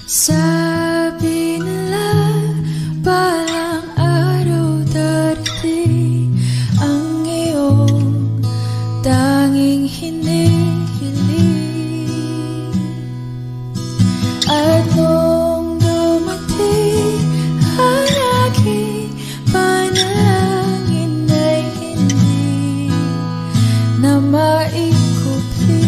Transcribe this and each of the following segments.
Sabi nila balang araw darating ang iyong tanging hinihiling. At nung dumating ang aking panalangin ay hindi na maikupi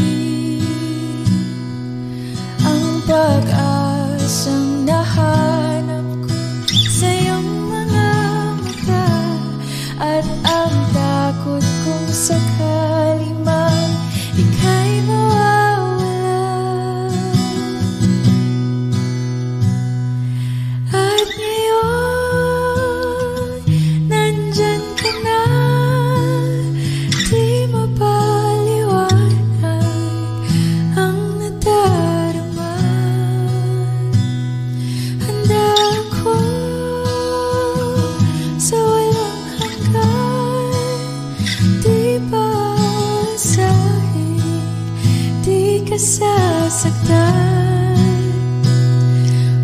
ang pag-asang nahanap ko sa iyong mga mata, at ang takot kong sakali man ika'y mawawala. At ngayon, nandyan ka na, di mapaliwanag ang nadarama. Handa ako sa walang hanggan, di paasahin, di ka sasaktan.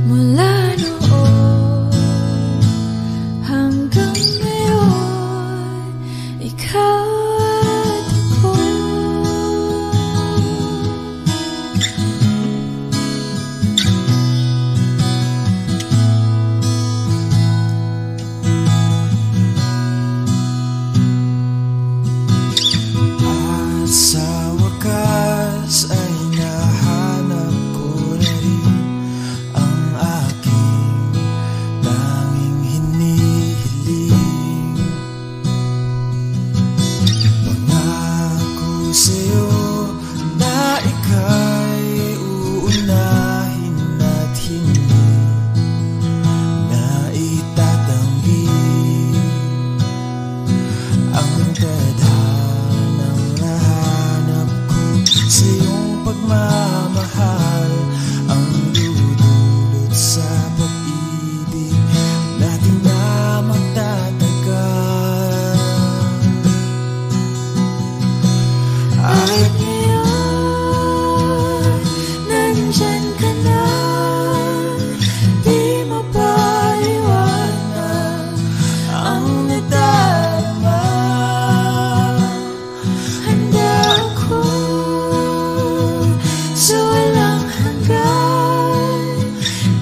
Mula noon hanggang ngayon, ikaw at ako. At sa wakas ay nahanap ko na rin ang aking tanging hinihiling. Pangako sa'yo na ika'y uunahin at hindi na itatanggi ang tadhanang nahanap ko sa iyong pagmamahal, ang dudulot sa pag-ibig natin na magtatagal. At ngayon, nandyan ka na, di mapaliwanag ang nadarama. Handa ako sa walang hanggan,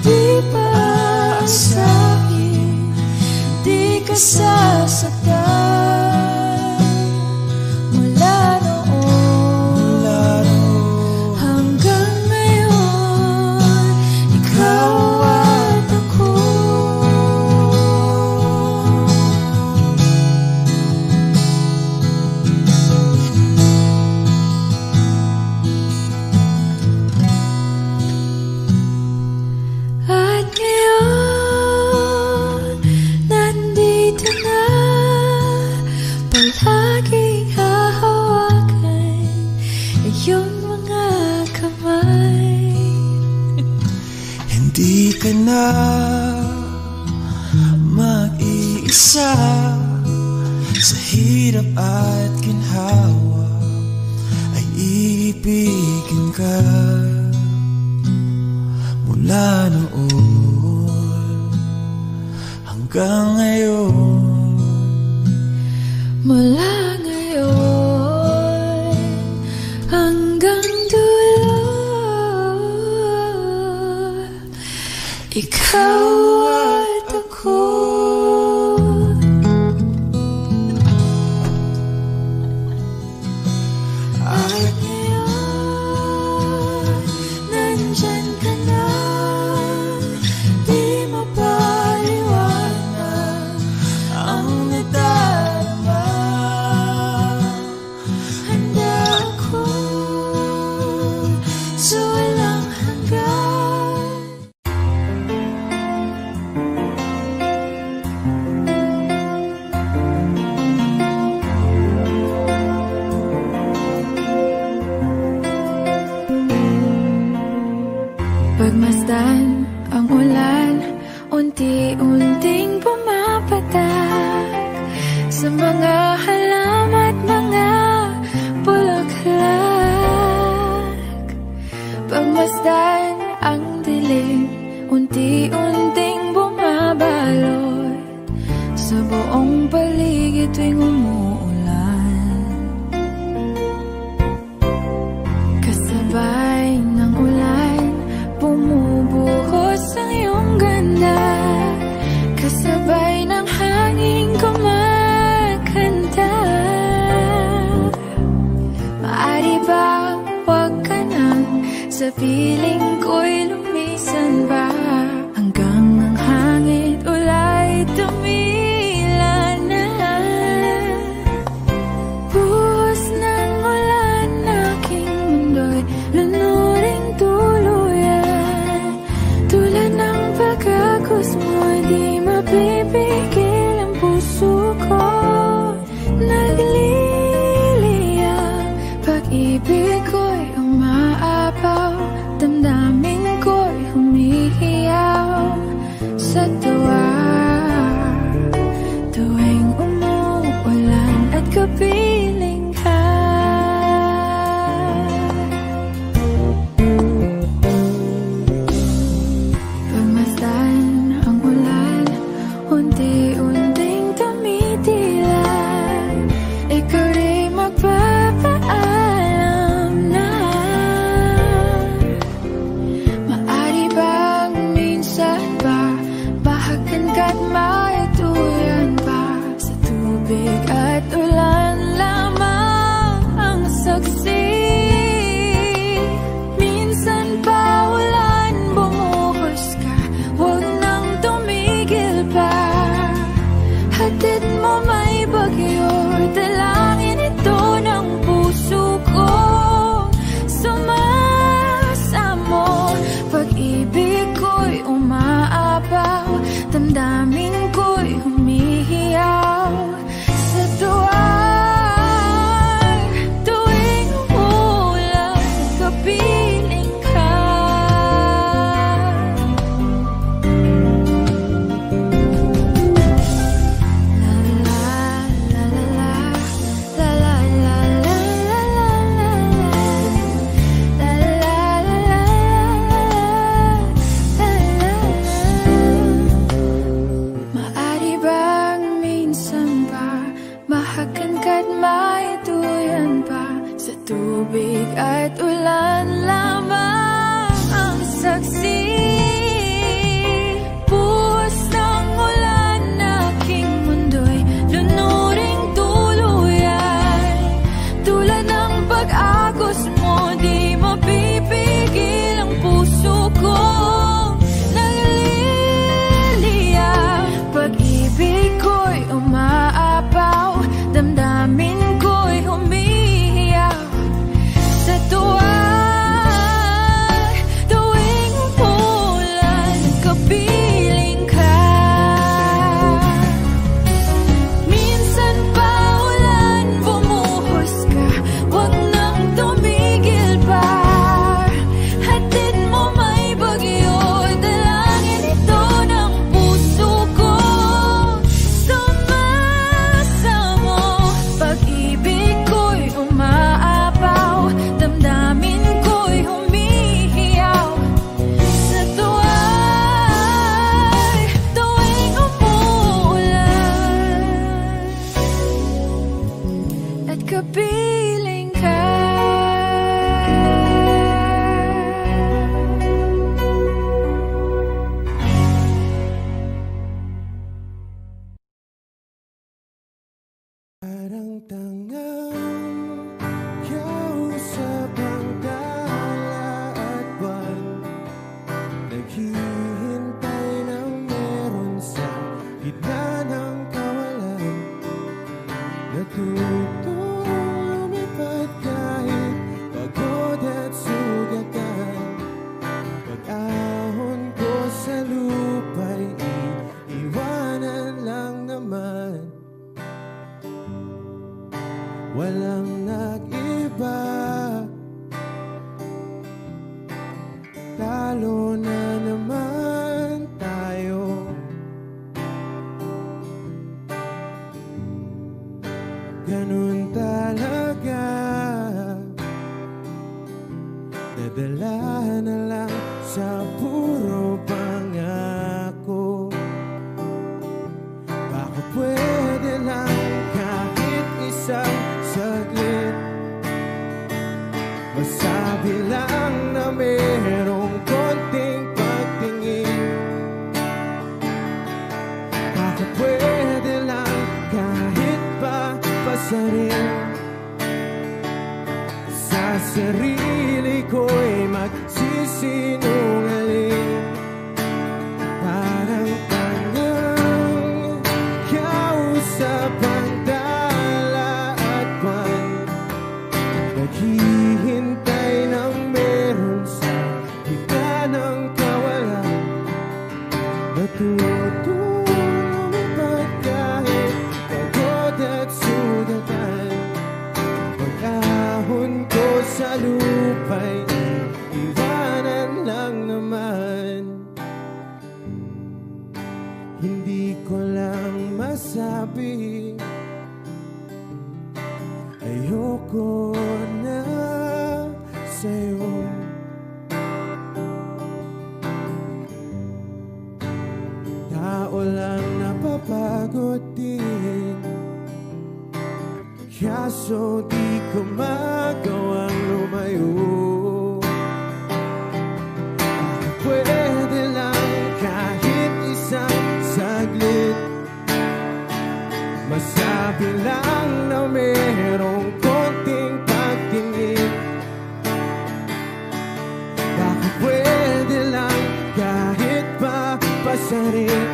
di paasahin, di ka sasaktan. Mula noon hanggang ngayon, ikaw at ako. At ngayon, nandito na, palaging hahawakan iyong mga kamay. Hindi ka na mag-iisa sa hirap at ginhawa, ay ibigin ka. Mula noon hanggang ngayon, Mula ngayon hanggang dulo, ikaw at ako. At ngayon, nandyan ka na, di mapaliwanag ang nadarama. Handa ako sa walang hanggan. Pagmasdan ang ulan, unti-unting pumapatak sa mga halaman at mga bulaklak. Pagmasdan ang dilim unti-unting bumabalot sa buong paligid tuwing umuulan. Kasabay ng ulan, bumubuhos ang iyong ganda. Kasabay ng hangin kumakanta. Maaari ba wag ka nang sa piling ko'y lumisan ba, hanggang ang hangin ulay tumila na. Buhos ng ulan, aking mundo'y lunuring tuluyan. Tulad ng pagkagos mo, di mapipigil ang puso ko. Nagliliyab, pag-ibig ko'y umaapaw, damdamin ko'y humihiyaw sa tuwa. Tuwing umuulan at kapiling ka. Pagmasdan ang ulan, unti-unting tumitilay. Ikaw rin magpapaalam na. Maari bang minsan ba bahagan ka't maituyan pa, sa tubig at ulan lamang ang saksi. Minsan pa ulan, bumuhos ka, huwag nang tumigil pa. Hatid mo may bagyo, dalangin ito ng puso ko. Sumasamo, pag-ibig ko'y umaapaw, damdamin ko'y humihiyaw sa tuwa. Tuwing umuulan, kapiling ka. Maari bang minsan ba bahagan ka't maituyan pa, sa tubig at ulan lamang ang saksi. Buhos ng ulan, aking mundo'y lunuring tuluyan. Tulad ng pag-agos mo, di mapipigil ang puso ko. Nagliliyab, pag-ibig ko'y umaapaw, damdamin ko'y humihiyaw sa tuwa. Tuwing umuulan, kapiling ka. Minsan pa ulan, bumuhos ka, huwag nang tumigil pa. Hatid mo may bagyo, dalangin ito ng puso ko. Sumasamo, pag-ibig ko'y umaapaw, damdamin ko'y humihiyaw sa tuwa. Tuwing umuulan at kapiling ka. Parang tangang kausap ang tala at buwan, naghihintay ng meron sa gitna ng kawalan. Natutulong lumipad kahit pagod at sugatan. Pag-ahon ko sa lupa'y iiwanan lang naman. Walang nag-iba, talo na naman tayo. Ganun talaga, nadala na lang sa puro pangako. Baka pwede lang kahit isang saglit, masabi lang na merong konting pagtingin. Baka pwede lang kahit pa pasarin, sa sarili ko'y magsisinungaling. Parang tangang kausap ang dala at buwan, naghihintay ng meron sa gitna ng kawalan. Natutulong ba't kahit pagod at sugatan, pag-ahon ko sa lupa'y iwanan lang naman. Hindi ko lang masabi, ayoko na sa'yo. Tao lang napapagod din, kaso di ko magawang lumayo. Pwede lang kahit isang saglit, masabi lang na merong konting pagtingin. Baka pwede lang kahit pa pasarin,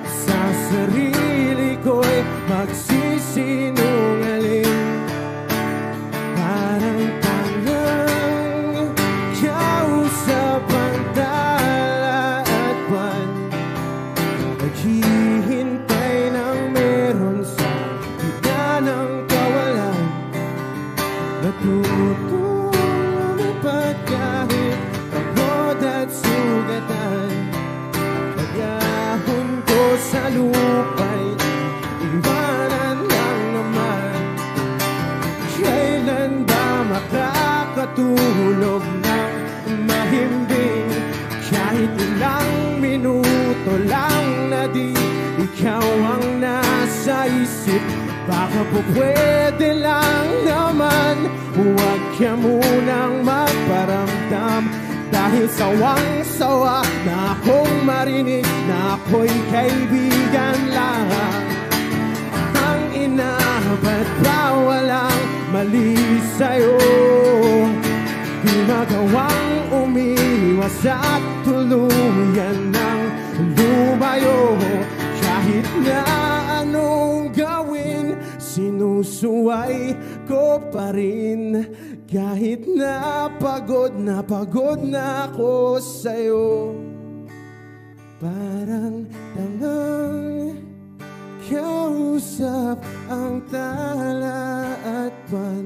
sa sarili ko'y magsisinungaling. Parang tangang kausap ang dala at buwan, naghihintay ng meron sa gitna ng kawalan. Natutulong ba't kahit pagod at sugatan, pag-ahon ko sa lupa'y iwanan lang naman. Kailan ba makakatulog ng mahimbing, kahit ilang minuto lang na di ikaw ang nasa isip? Baka po pwede lang naman, huwag ka munang magparamdam, dahil sawang-sawa na akong marinig na ako'y kaibigan lang. Ang ina, ba't ba walang mali sa'yo? Di magawang umiwas at tuluyan ng lumayo. Kahit na anong gawin, sinusuway ko pa rin. Kahit na pagod na ako sa'yo. Parang tangang kausap ang tala at buwan,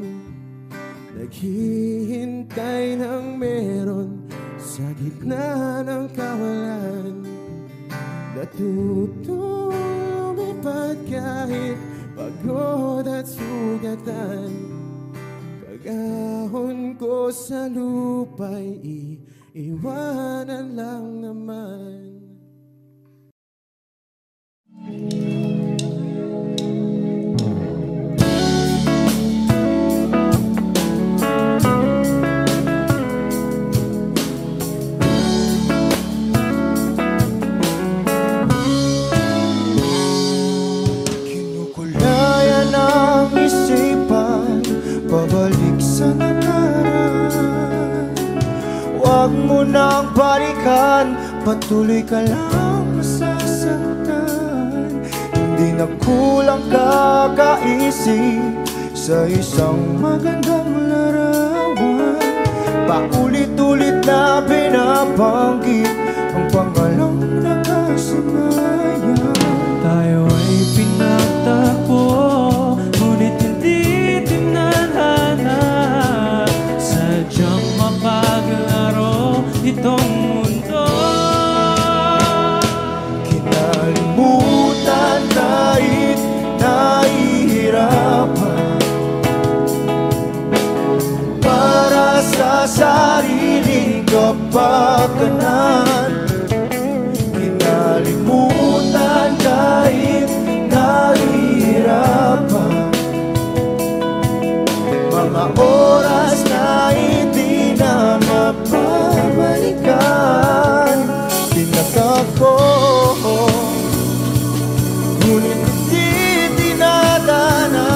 naghihintay ng meron sa gitna ng kawalan. Natutulong ba't kahit pagod at sugatan, pag-ahon ko sa lupa'y iwanan lang naman. Kinukulayan ang isipan, pabalik sa nakaraan. Huwag mo nang balikan, patuloy ka lang masasaktan. Hindi na kulang kakaisip sa isang magandang larawan. Paulit-ulit na binabanggit ang pangalang nakasanayan. Tayo ay pinagtagpo, ngunit hindi tinadhana. Sadyang mapaglaro itong mundo. Kinalimutan kahit nahihirapan, para sa sariling kapakanan. Kinalimutan kahit nahihirapan, mga oras na hindi na mapabalikan. Tinatag ko, ngunit hindi dinadana.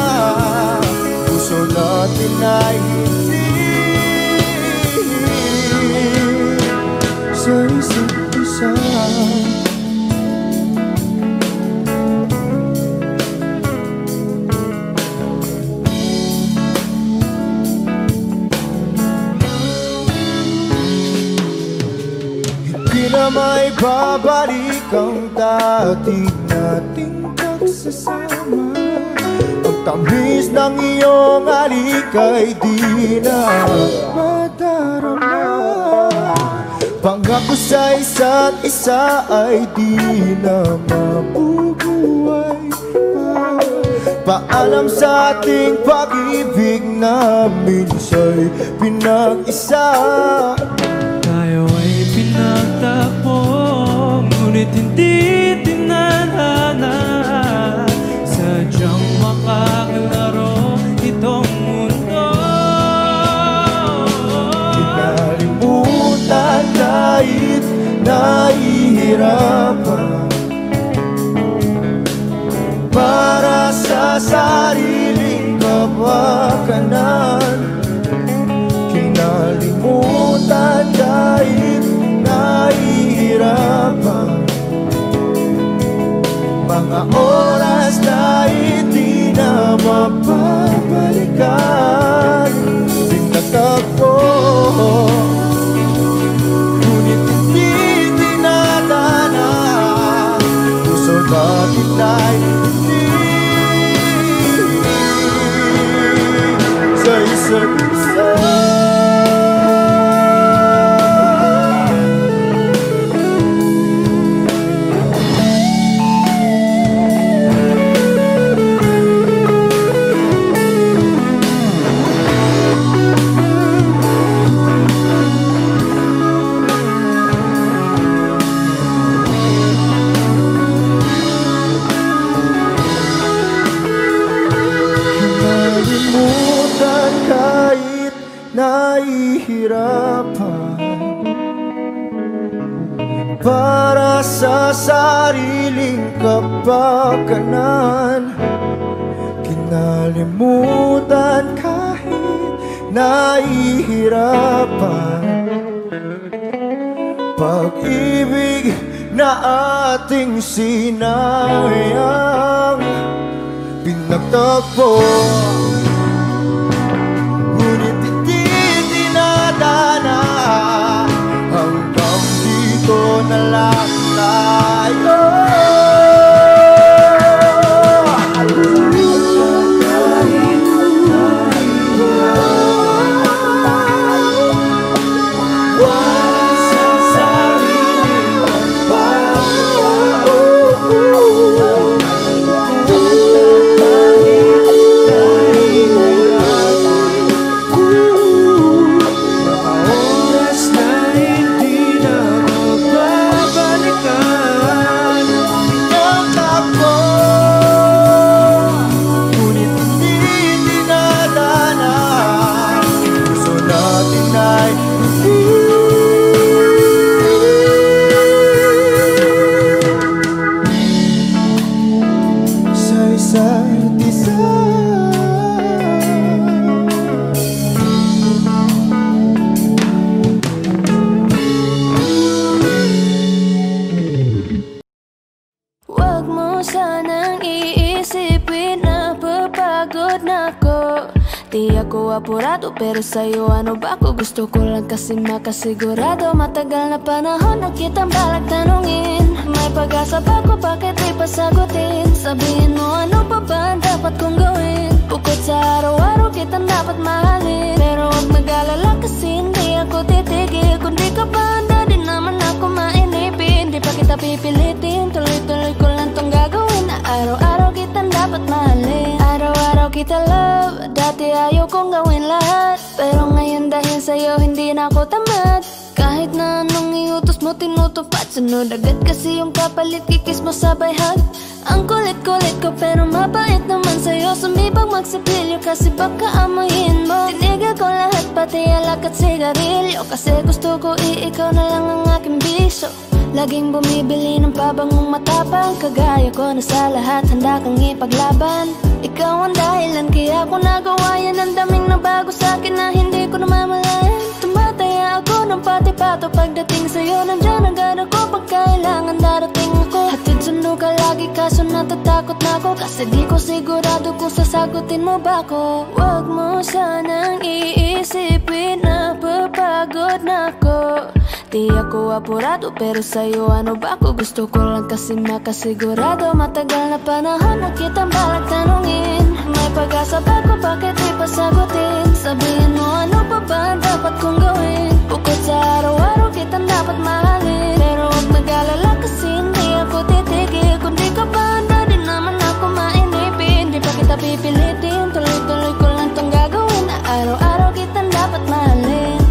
Puso natin ay hindi sa isa't isa. Na may babalik ang dati nating pagsasama. Ang tamis ng iyong halik ay di na madarama. Pangako sa isa't isa ay di na mabubuhay pa. Paalam sa ating pag-ibig na minsa'y pinag-isa. Tayo ay pinagtakbo, ngunit hindi tinadhana. Sadyang makakalaro itong mundo. Kinalimutan kahit nahihirapan, para sa sariling kapakanan. Kinalimutan kahit nahihirapan, mga oras na hindi na mapabalikan. Tinatag ko, ngunit hindi dinadana. Puso natin ay hindi sa isa't isa. Kahit nahihirapan, para sa sariling kapakanan. Kinalimutan kahit nahihirapan, pag-ibig na ating sinayang pinagtagpo. Hanggang dito na lang tayo. Di ako apurado pero sa'yo ano ba ako? Gusto ko lang kasi makasigurado. Matagal na panahon na kitang balak tanungin. May pag-asa ba ko? Bakit di pa sagutin? Sabihin mo ano pa ba ang dapat kong gawin? Bukod sa araw-araw kitang dapat mahalin. Pero huwag mag-alala kasi hindi ako titigil. Kung di ka pa handa din naman ako mainipin. Di pa kita pipilitin, tuloy-tuloy ko lang tong gagawin. Na araw-araw kitang dapat mahalin. Araw-araw kita love, dati ayaw kong gawin lahat. Pero ngayon dahil sa'yo hindi na ako tamad. Kahit na anong iutos mo tinutupad, sunod agad kasi yung kapalit, kikis mo sabay hug. Ang kulit-kulit ko pero mabait naman sa'yo, sumibang magsipilyo kasi baka amoyin mo. Tinigil ko lahat pati alak at sigarilyo, kasi gusto ko ikaw na lang ang aking biso. Laging bumibili ng pabangong matapang, kagaya ko na sa lahat handa kang ipaglaban. Ikaw ang dahilan kaya ko nagawa yan, ang daming nabago sa'kin na hindi ko namamalayan. Tumataya ako ng pati-pato pagdating sa'yo, nandyan agad ako pag kailangan darating ako. Hatid sundo ka lagi kaso natatakot na ako, kasi di ko sigurado kung sasagutin mo ba ko. Huwag mo sanang iisipin na papagod na ako. Di ako apurado pero sa'yo ano ba ako, gusto ko lang kasi makasigurado. Matagal na panahon na kitang balak tanungin, may pag-asa ba ko, bakit di pa sagutin? Sabihin mo ano pa ba ang dapat kong gawin? Bukod sa araw-araw kitang dapat mahalin, pero huwag mag-alala kasi hindi ako titigil. Kung di ka pa handa din naman ako mainipin, di pa kita pipilitin, tuloy-tuloy ko lang tong gagawin, na araw-araw kitang dapat mahalin.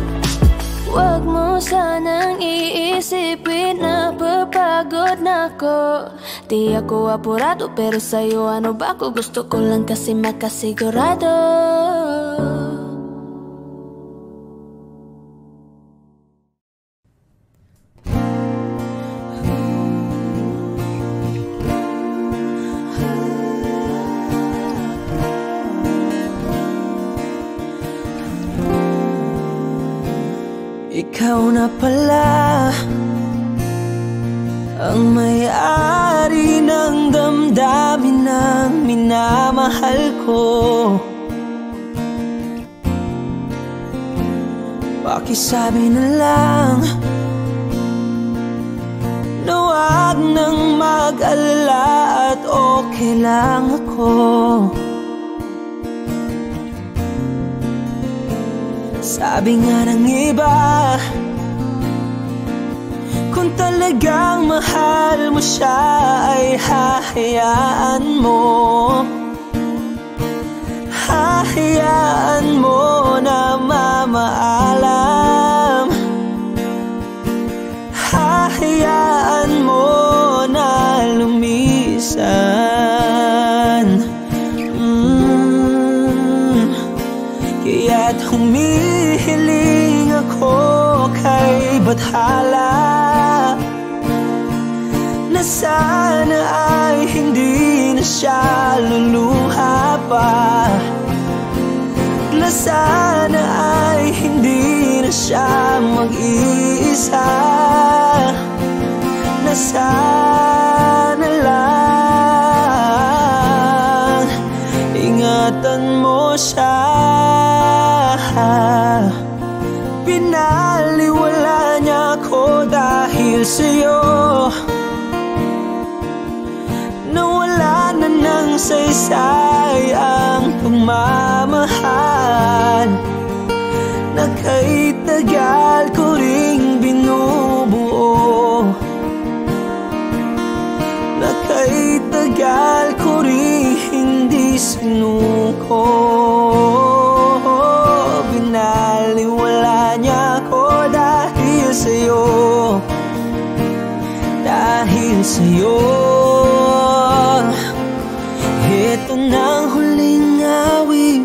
Huwag mo sanang iisipin na papagod na ako. Di ako apurado pero sa'yo ano ba ako, gusto ko lang kasi makasigurado. Ikaw na pala ang may-ari ng damdamin ng minamahal ko. Pakisabi na lang na wag nang mag-alala at okay lang ako. Sabi nga ng iba, kung talagang mahal mo siya ay hahayaan mo. Hahayaan mo na mamaalam. Hahayaan mo na lumisan. Kaya't humihiling ako kay Bathala na sana ay hindi na siya luluha pa, na sana ay hindi na siya mag-iisa, na sana lang ingatan mo siya. Pinaliwala niya ako dahil sa'yo, nawala na ng saysay ang pagmamahal na kay tagal ko ring binubuo, na kay tagal ko ring hindi sinuko. Binaliwala niya ako dahil sa'yo, dahil sa'yo. Ito na ang huling awit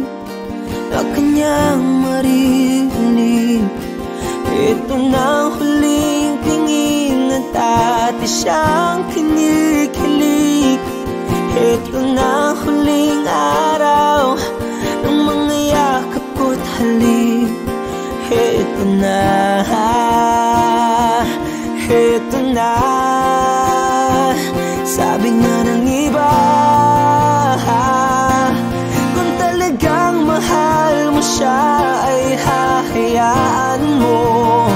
na kanyang maririnig. Ito na ang huling tingin at dati siyang kinikilig. Ito na ang huling araw ng mga yakap ko't halik. Ito na, ito na. Sabi nga ng iba, kung talagang mahal mo siya ay hahayaan mo.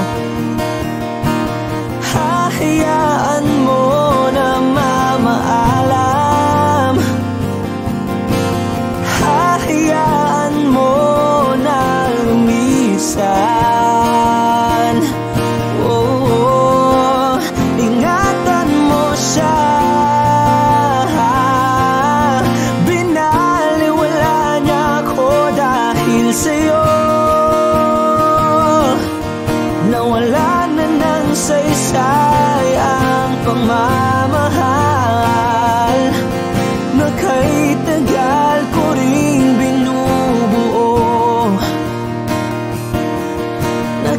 Hahayaan mo na mamaalam. Hahayaan mo na lumisan. Oh, ingatan mo siya. Binaliwala niya ako dahil sa'yo,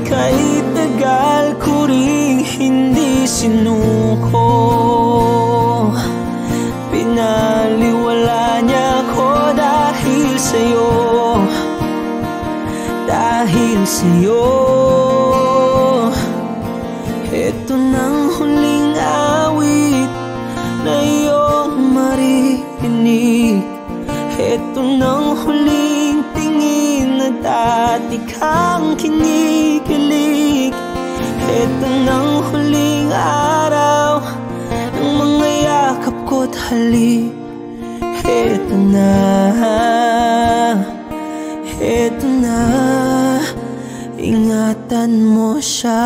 Kahit tagal ko ring hindi sinuko, pinaliwala niya ko dahil sa'yo. Dahil sa'yo, ito nang huling awit na iyong maririnig. Ito nang huling tingin na dati kang kinikilig. Ito nang huling araw ng mga yakap ko't halik. Ito na, ito na, ingatan mo siya.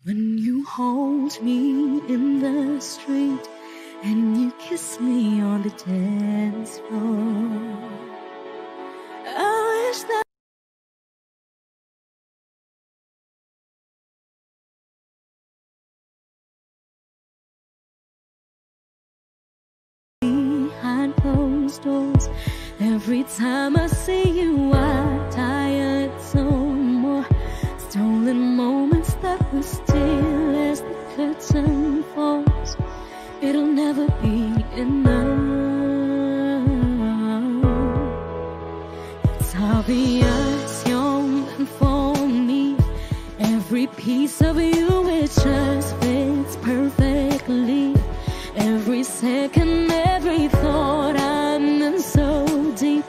When you hold me in the street and you kiss me on the dance floor, I wish that behind closed doors. Every time I see you, I'm tired so more. Stolen moments that we steal as the curtain falls. It'll never be enough. It's obvious you're meant for me. Every piece of you, it just fits perfectly. Every second, every thought, I'm in so deep,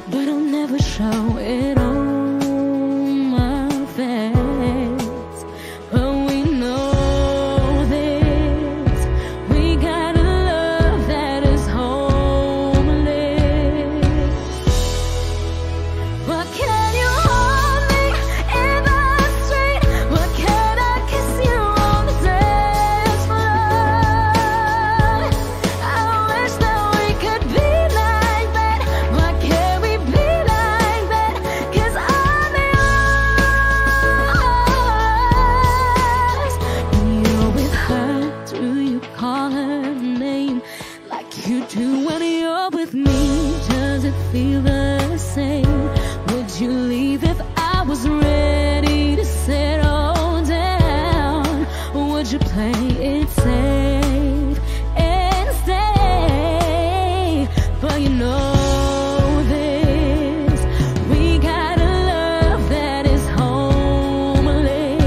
but I'll never show it all. But we know this, we got a love that is homeless. But can you hold me in the street? But can I kiss you on the dance floor? I wish that we could be like that. Why can't we be like that? 'Cause I'm yours. When you're with her, do you call her name like you do when you're with me? Does it feel the same? Would you leave if I was ready to settle down? Would you play it safe and stay? But you know this, we got a love that is homeless.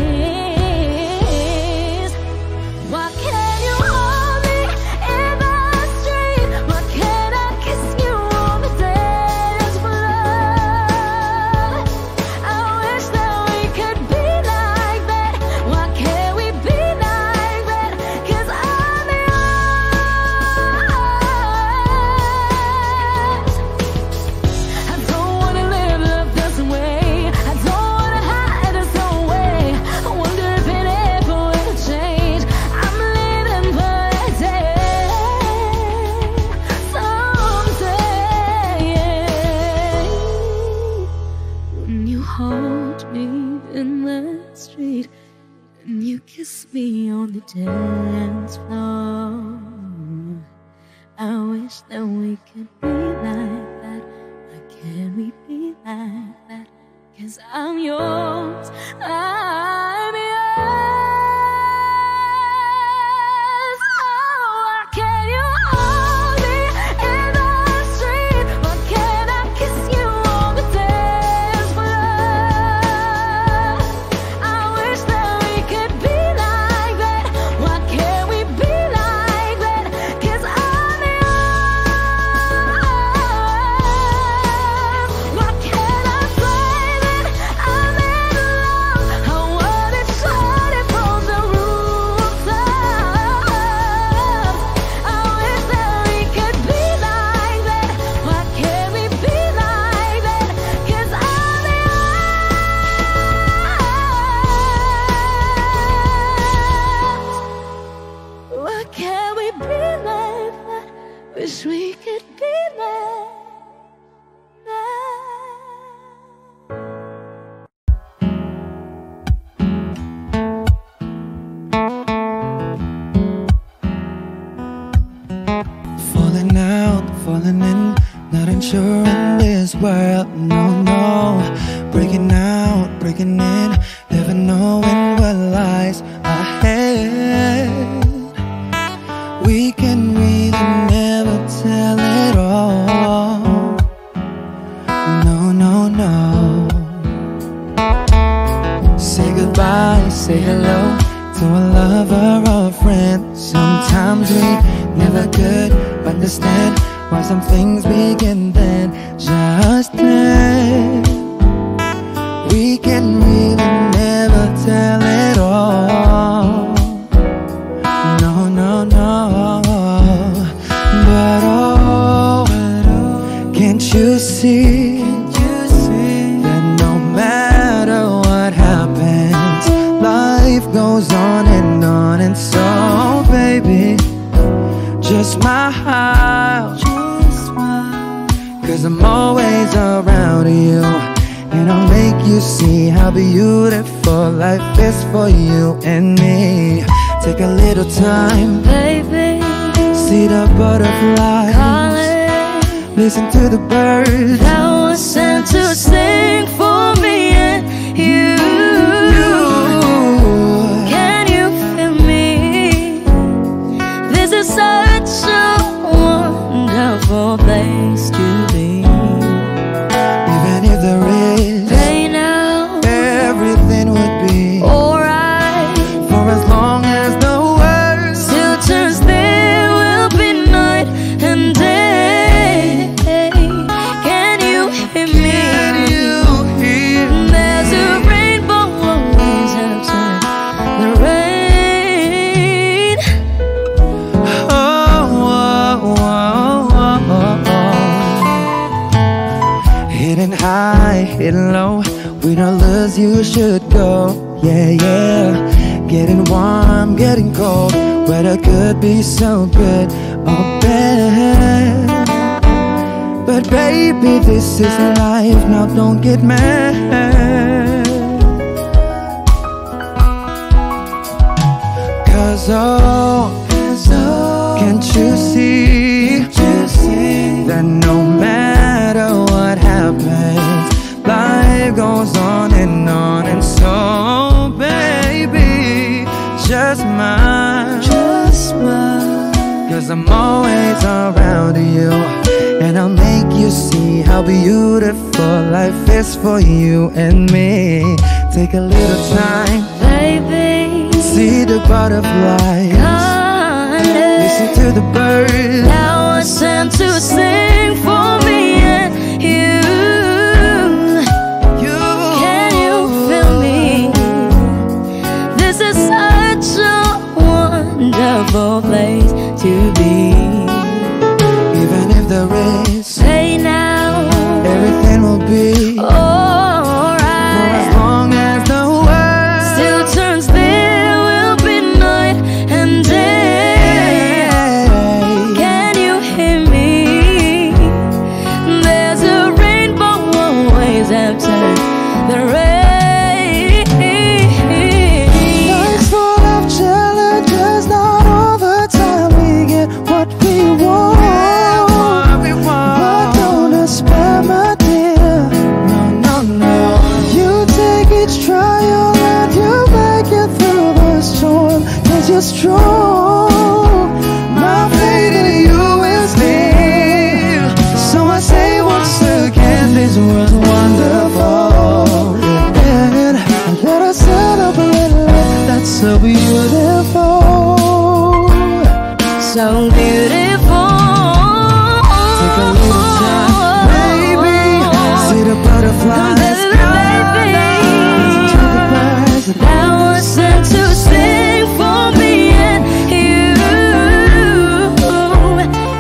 Why can't you hold me in the street? Why can't I kiss you on the dance floor? I wish that we could be like that. Why can't we be like that? 'Cause I'm yours. I don't wanna live love this way. I don't wanna hide this away. I wonder if it ever will change. I'm living for a day, someday. When you hold me in the street and you kiss me on the dance floor, I wish that we could be like that. Why can't we be like that? 'Cause I'm yours, I'm yours. Oh, why can't you hold me in the street? Why can't I kiss you on the dance floor? I wish that we could be like that. Why can't we be like that? 'Cause I'm yours. Why can't I say that I'm in love? I wanna shout it from the rooftops. I wish that we could be like that. Why can't we be like that? 'Cause I'm yours. Why can't we be like that? Wish we could be like that. sure in this world, no, no. Breaking out, breaking in, never knowing what lies ahead. We can really never tell it all. No, no, no. Say goodbye, say hello to a lover or a friend. Sometimes we never could understand why some things begin then, just then. We can really never tell it all. No, no, no. But oh, can't you see that no matter what happens, life goes on. And so, baby, just smile, cause I'm always around you, and I'll make you see how beautiful life is for you and me. Take a little time, baby, see the butterflies, calling, listen to the birds that was sent to sing for me and you. Can you feel me? This is such a wonderful place to be. Even if there is pain now, everything would be alright. for as long as the world Still turns, there will be night and day. Can you hear me? Can you hear me? There's a rainbow always after the rain. Oh, oh, oh, oh. Hidden high, hidden low, we don't lose, you should go. Yeah, yeah. Getting warm, getting cold, weather could be so good or bad. But baby, this is life, now don't get mad. Cause oh, can't you see that no matter what happens, life goes on. And so, baby, just smile, cause I'm always around you, and I'll make you see how beautiful life is for you and me. Take a little time, Baby, see the butterflies, listen to the birds now I'm sent to sing for me and you. Can you feel me? This is such a wonderful place to be. Even if there is Say now, everything will be for alright. as long as the world Still turns, there will be night and day. Can you hear me? There's a rainbow always after the rain. Life's full of challenges, not all the time we get what we want. But don't despair, my dear. No, no, no. You take each trial and you make it through the storm, cause you're strong. My faith in you is near. So I say once again, this world's wonderful. And let us celebrate life that's so beautiful. So beautiful. Take a little time, baby. See the butterflies, listen to the birds. That was sent to sing for me and you.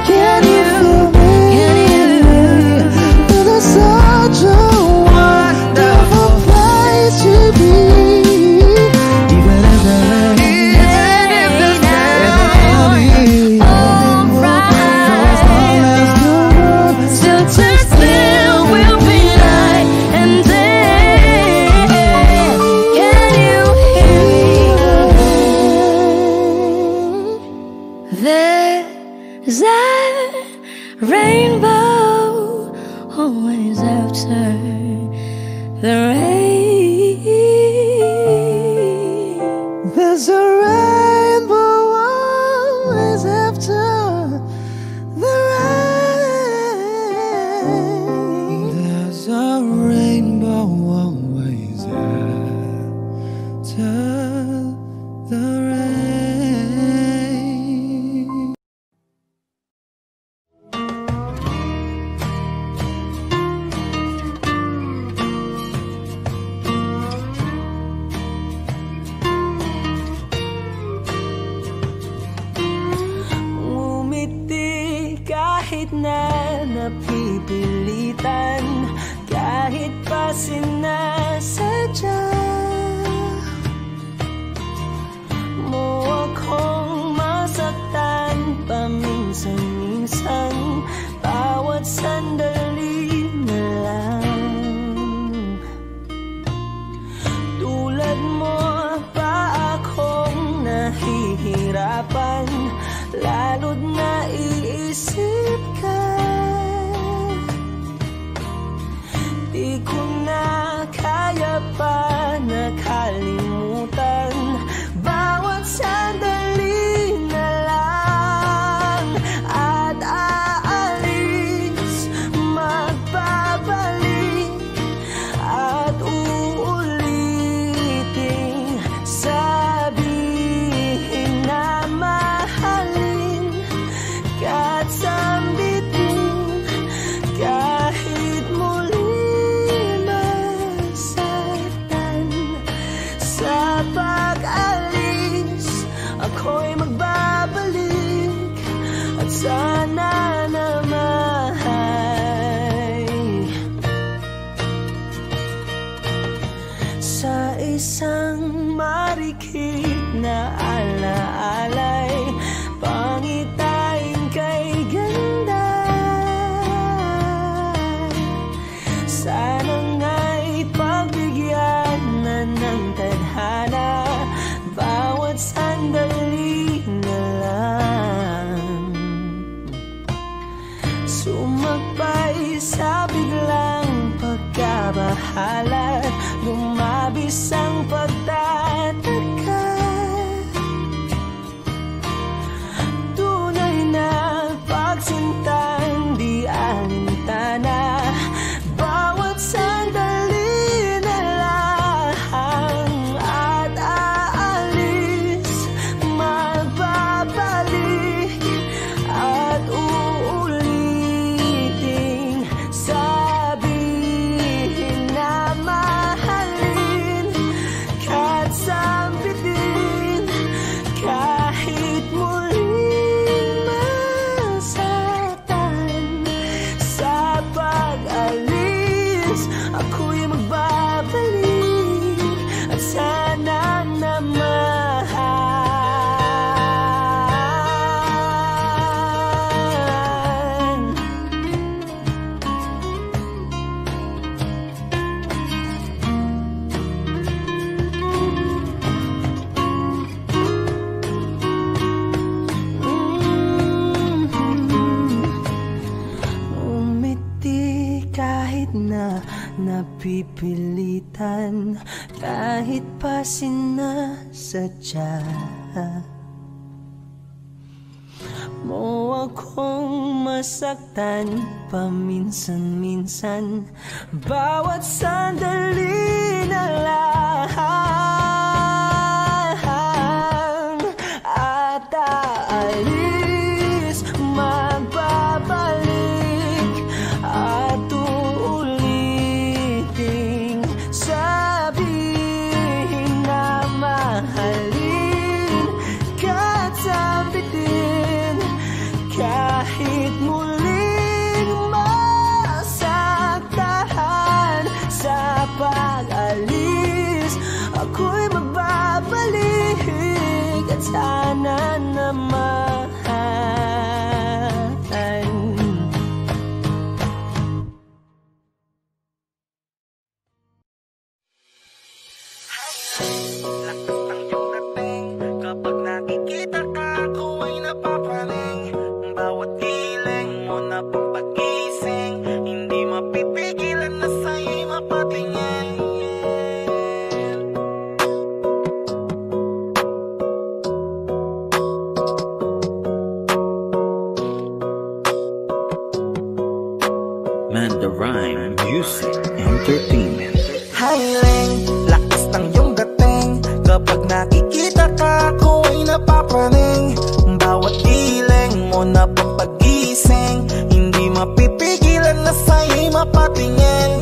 Can you feel me? This is such a wonderful place to be. Even if there is Still turns, there will be night and day. Can you hear me? There's a rainbow always after the rain. There's a rainbow always after the rain. There's a rainbow always after the rain. Kahit na napipilitan, kahit pa sinasadya mo akong masaktan paminsan-minsan, bawat sandali na lang. Tulad mo pa akong nahihirapan, lalo't naiisip ka. Di ko na kaya pa nakalimutan, bawat sandali na lang. At aalis, magbabalik, at uulitin, sabihin na mahalin at sambitin, kahit muli masaktan. Sa pag-alis, ako'y magbabalik, at sana naman sa isang marikit na alaalay, pangitain kay ganda. Sana nga'y pagbigyan na ng tadhana, bawat sandali na lang. Sumakbay sa biglang pagkabahala, lumabis ang pagtataka. Tunay na pagsintang di alintana, bawat sandali na lang. At aalis, magbabalik, at uulitin, sabihin na mahalin, kahit sambitin, kahit muling masaktan. Sa pag-alis, ako'y magbabalik, at sana naman umiti kahit na napipilitan, kahit pa sinasadya mo akong masaktan paminsan-minsan, bawat sandali na lang. At aalis, magbabalik, at uulitin, sabihin na mahalin, kahit sambitin, kahit muling masaktan. Sa pag-alis, ako'y magbabalik, at sana naman Bawat hiling mo na pang pagising, hindi mapili Music Entertainment. Highling, lakas ng iyong dating. Kapag nakikita ka, ako ay napapraning. Bawat giling mo na pampagising, hindi mapipigilan na sa'yo'y mapatingin.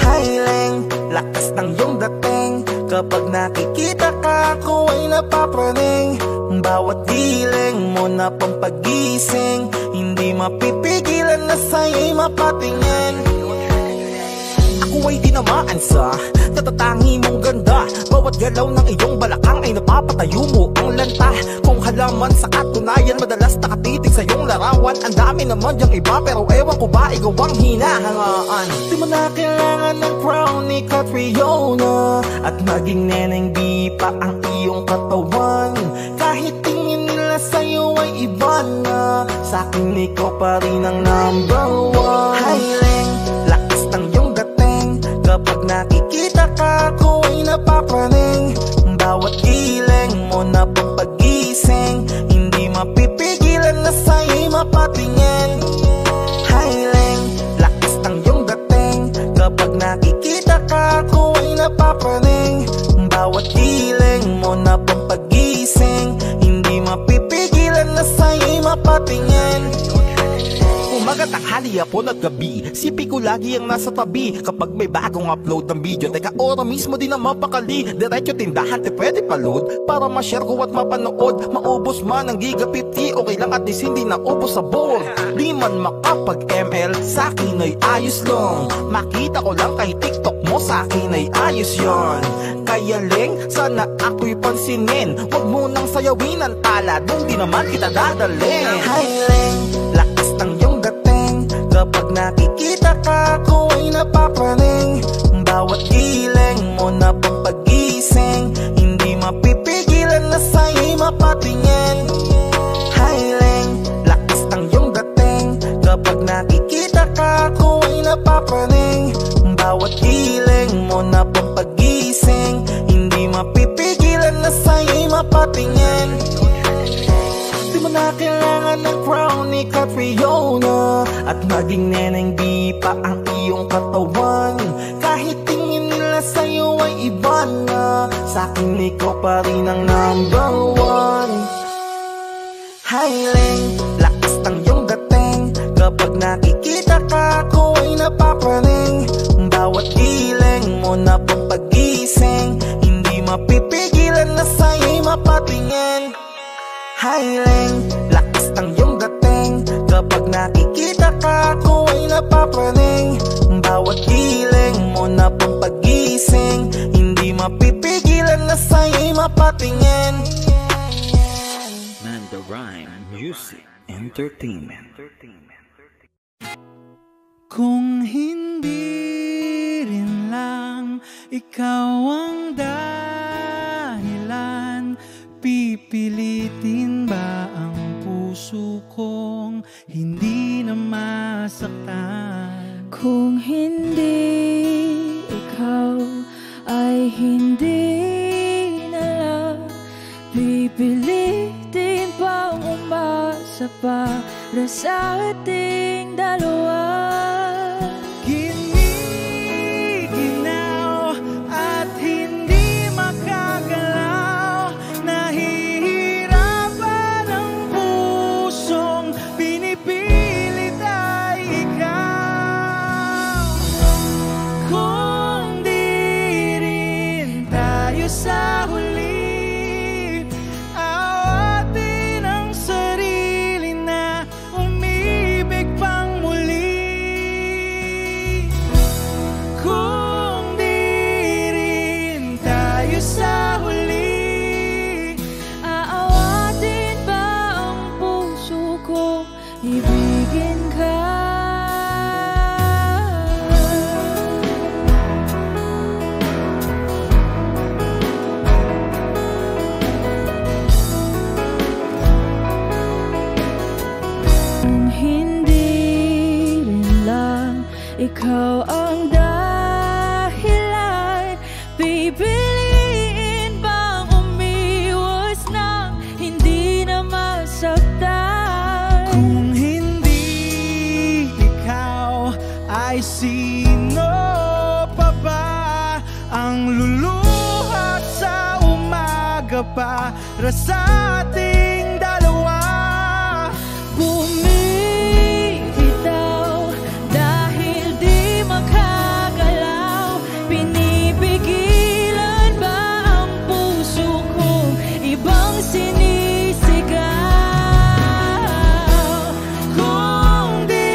Highling, lakas ng iyong dating. Kapag nakikita ka, ako ay napapraning. Bawat giling mo na pampagising, hindi mapipigilan na sa'yo'y mapatingin. Ako ay tinamaan sa natatangi mong ganda. Bawat galaw ng iyong balakang ay napapatayo mo ang lanta. Kung halaman sa katunayan, madalas nakatitig sa iyong larawan. Ang dami naman yung iba, pero ewan ko ba ikaw ang hinahangaan. Di mo na kailangan ng crown ni Catriona, at maging neneng di pa ang iyong katawan. Kahit tingin nila sa'yo ay iba na, sa'kin ikaw pa rin ang number one. Highling, lakas ng iyong dating. Kapag nakikita ka, ako ay napapraning. Bawat giling mo na pampagising, hindi mapipigilan na sa'yo'y mapatingin. Highling, lakas ng iyong dating. Kapag nakikita ka, ako ay napapraning. Bawat giling mo na pampagising, hindi mapipigilan na sa'yo'y mapatingin. Umaga, tanghali, hapon at gabi, sipi ko lagi ang nasa tabi. Kapag may bagong upload ng video, teka ora mismo din na mapakali. Diretso tindahan, te pwede pa-load para ma-share ko at mapanood. Maubos man ang giga 50, okay lang at least hindi na ubos sa board. Di man makapag-ML, sa'kin ay ayos lang. Makita ko lang kay TikTok mo, sa'kin ay ayos yon. Kaya Ling, sana ako'y pansinin. Huwag mo nang sayawin ang tala, dun di naman kita dadalhin. Hi Ling, lakas ng iyong dating. Kapag nakikita ka, ako ay napapraning. Bawat giling mo na pampagising, hindi mapipigilan na sa'yo'y mapatingin. Highling, lakas ng iyong dating. Kapag nakikita ka, ako ay napapraning. Bawat giling mo na pampagising, hindi mapipigilan na sa'yo'y mapatingin. Di mo na kailangan ng crown ni Catriona, at maging neneng di pa ang iyong katawan. Kahit tingin nila sa'yo ay iba na, sa'kin ikaw pa rin ang number one. Highling, lakas ng iyong dating. Kapag nakikita ka, ako ay napapraning. Bawat giling mo na pampagising, hindi mapipigilan na sa'yo'y mapatingin. Highling, lakas ng iyong dating. Kapag nakikita ka, ako ay napapraning. Bawat giling mo na pampagising, hindi mapipigilan na sa'yo'y mapatingin. Manda Rhyme Music Entertainment. Kung hindi rin lang ikaw ang dahilan, pipilitin ba ang puso kong hindi na masaktan? Kung hindi ikaw ay hindi na lang, pipilitin bang umasa para sa ating dalawa? Giniginaw at hindi makagalaw, nahihirapan ang pusong pinipilit ay ikaw. Kung di rin tayo sa huli, awatin ang sarili na umibig pang muli. Kung di rin tayo sa huli, Aawatin ba ang puso ko, ibigin ka? Kung hindi rin lang ikaw ang dahilan, pipiliin bang umiwas nang hindi na masaktan? kung hindi ikaw ay sino para sa ating dalawa. Bumibitaw dahil di makagalaw. Pinipigilan ba ang puso kong ibang sinisigaw? Kung di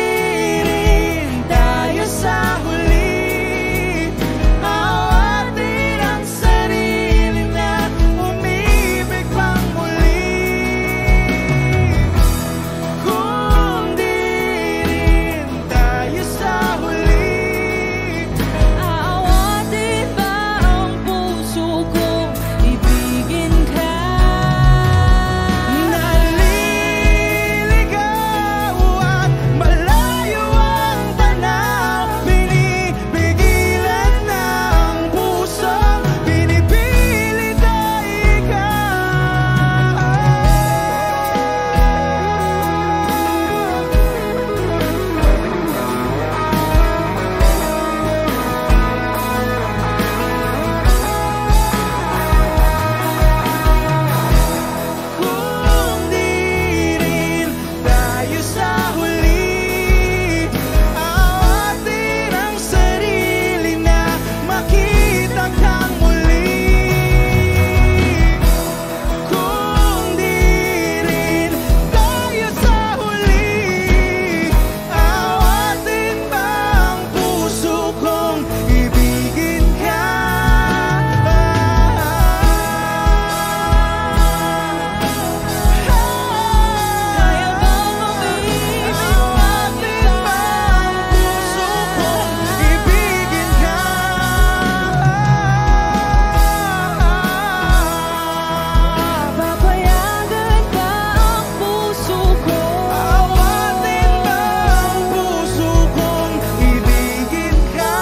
rin tayo sa huli, awatin ang sarili na umibig pang muli. Kung di rin tayo sa huli, Aawatin ba ang puso kong ibigin ka? naliligaw at malayo ang tanaw, binibigilan ng pusong pinipilit ay ikaw. Kung di rin tayo sa huli, awatin ang sarili na makita kang muli. Kung di rin tayo sa huli, awatin ba ang puso kong ibigin ka? Kaya bang umibig Awatin ba ang puso kong ibigin ka? Papayagan ba ang puso ko? Awatin ba ang puso kong ibigin ka?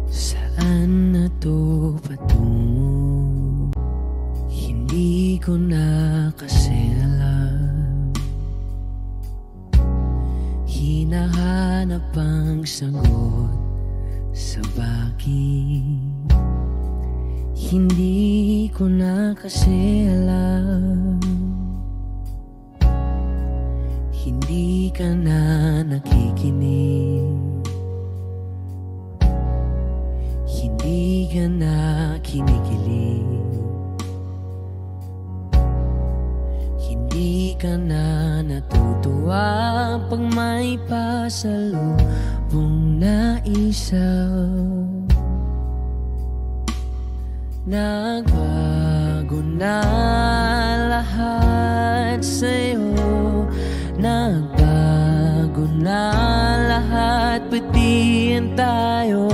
Saan na to patungo? Hindi ko na kasi alam. Hinahanap ang sagot sa bakit. Hindi ko na kasi alam. Hindi ka na nakikinig. Hindi ka na kinikilig. Hindi ka na natutuwa pag may pasalubong na isaw. Nagbago na lahat sa'yo. Nagbago na lahat, pati yan tayo.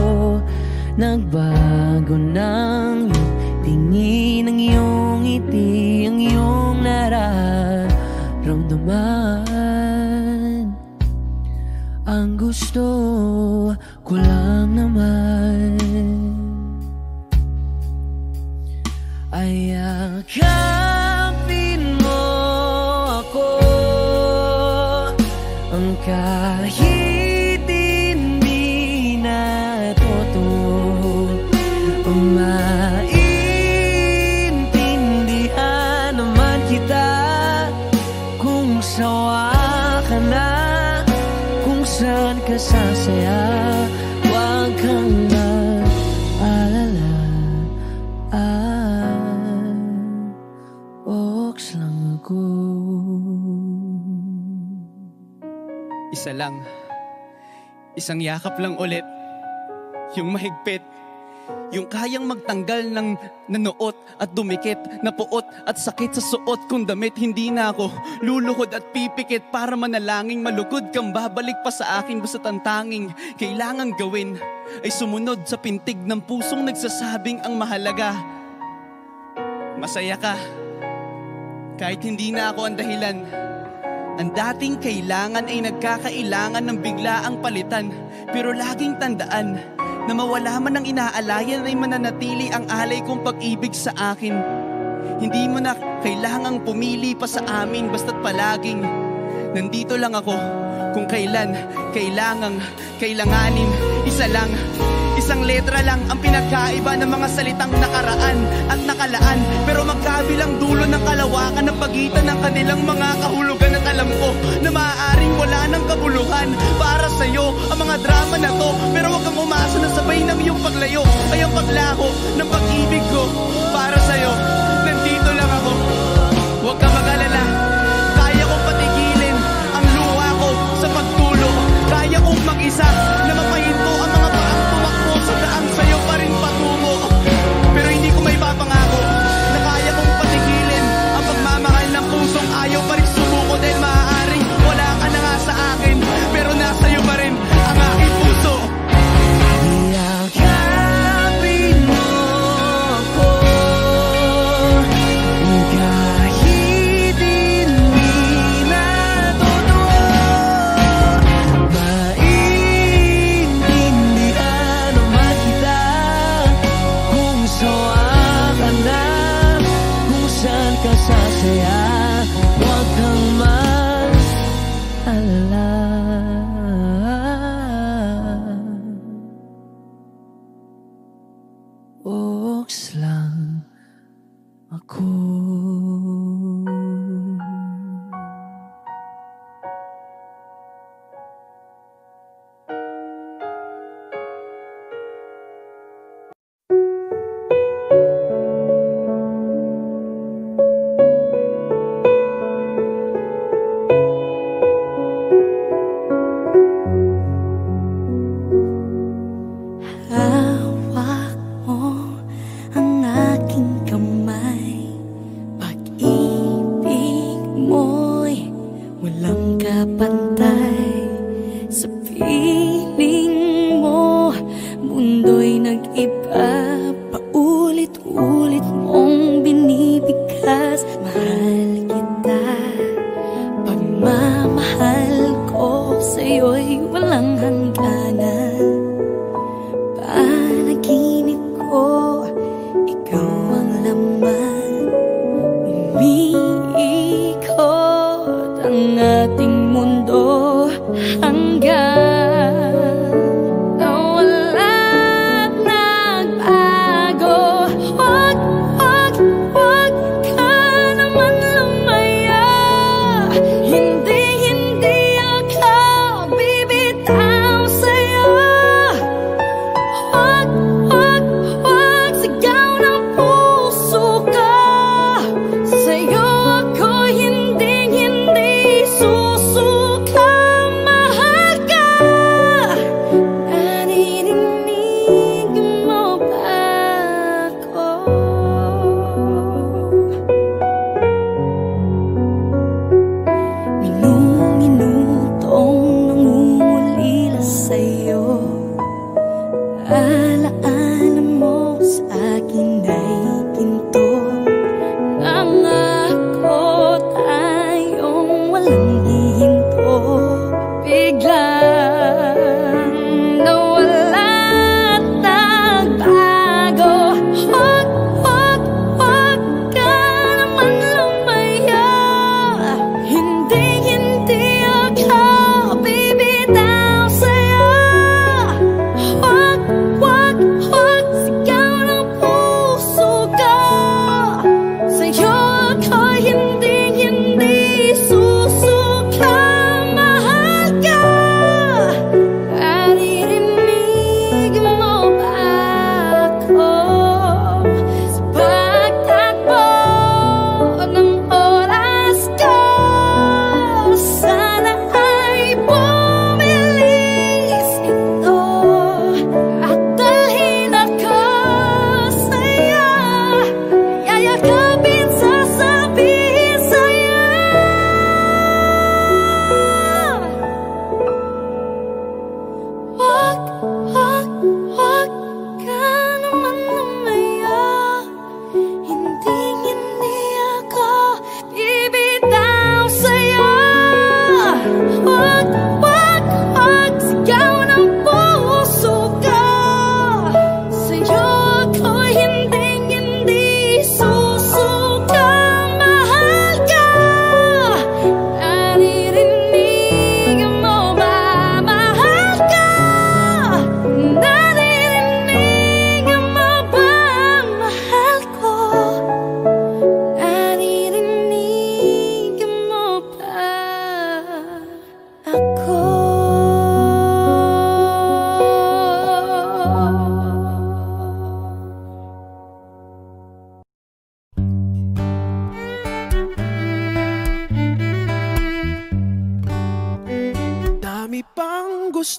Nagbago ng iyong tingin, ang iyong ngiti, ang iyong nararamdaman. Ang gusto ko lang naman ay yakapin mo ako, ang kahit hindi na totoo. Maintindihan naman kita kung sawa ka na, kung saan ka sasaya. Huwag kang mag-alala, oks lang ako. Isa lang, isang yakap lang ulit, yung mahigpit, yung kayang magtanggal ng nanuot at dumikit, napuot at sakit sa suot kong damit. Hindi na ako luluhod at pipikit para manalangin malugod kang babalik pa sa akin. Basta't ang tanging kailangang gawin ay sumunod sa pintig ng pusong nagsasabing ang mahalaga, masaya ka. Kahit hindi na ako ang dahilan, ang dating kailangan ay nagkakailangan ng biglaang palitan. Pero laging tandaan na mawala man ang inaalayan ay mananatili ang alay kong pag-ibig sa akin. Hindi mo na kailangang pumili pa sa amin, basta't palaging nandito lang ako kung kailan kailanganin. Isa lang, isang letra lang ang pinagkaiba ng mga salitang nakaraan at nakalaan. Pero magkabilang dulo ng kalawakan ng pagitan ng kanilang mga kahulugan. At alam ko na maaaring wala ng kabuluhan para sa'yo ang mga drama na to. Pero wag kang umasa na sabay ng iyong paglayo ay ang paglaho ng pag-ibig ko para sa'yo. Nandito lang ako, huwag kang mag-alala. Kaya kong patigilin ang luha ko sa pagtulo. Kaya kong mag-isa na mapahinto ang mga paang tumakbo sa daan sa'yo pa rin patungo. Pero hindi ko may papangako na kaya kong patigilin ang pagmamahal ng pusong ayaw pa rin sumuko. Dahil maaaring wala ka na nga sa akin, pero nasa iyo pa rin ang aking puso. Yakapin mo ako kahit hindi na totoo. Maintindihan o makita kung sawa ka na, kung saan ka sasaya. Huwag kang mag-alala. Oks lang ako. Hawak mo ang aking kamay. Pag-ibig mo'y walang kapantay. Sa piling mo, mundo'y nag-iba. Paulit-ulit mong binibigkas. Mahal kita, pagmamahal ko sa'yo'y walang hangganan. Panaginip ko, ikaw ang laman. Umiikot ang ating mundo hanggang walang nagbago. Huwag ka naman lumaya. Hindi ako bibitaw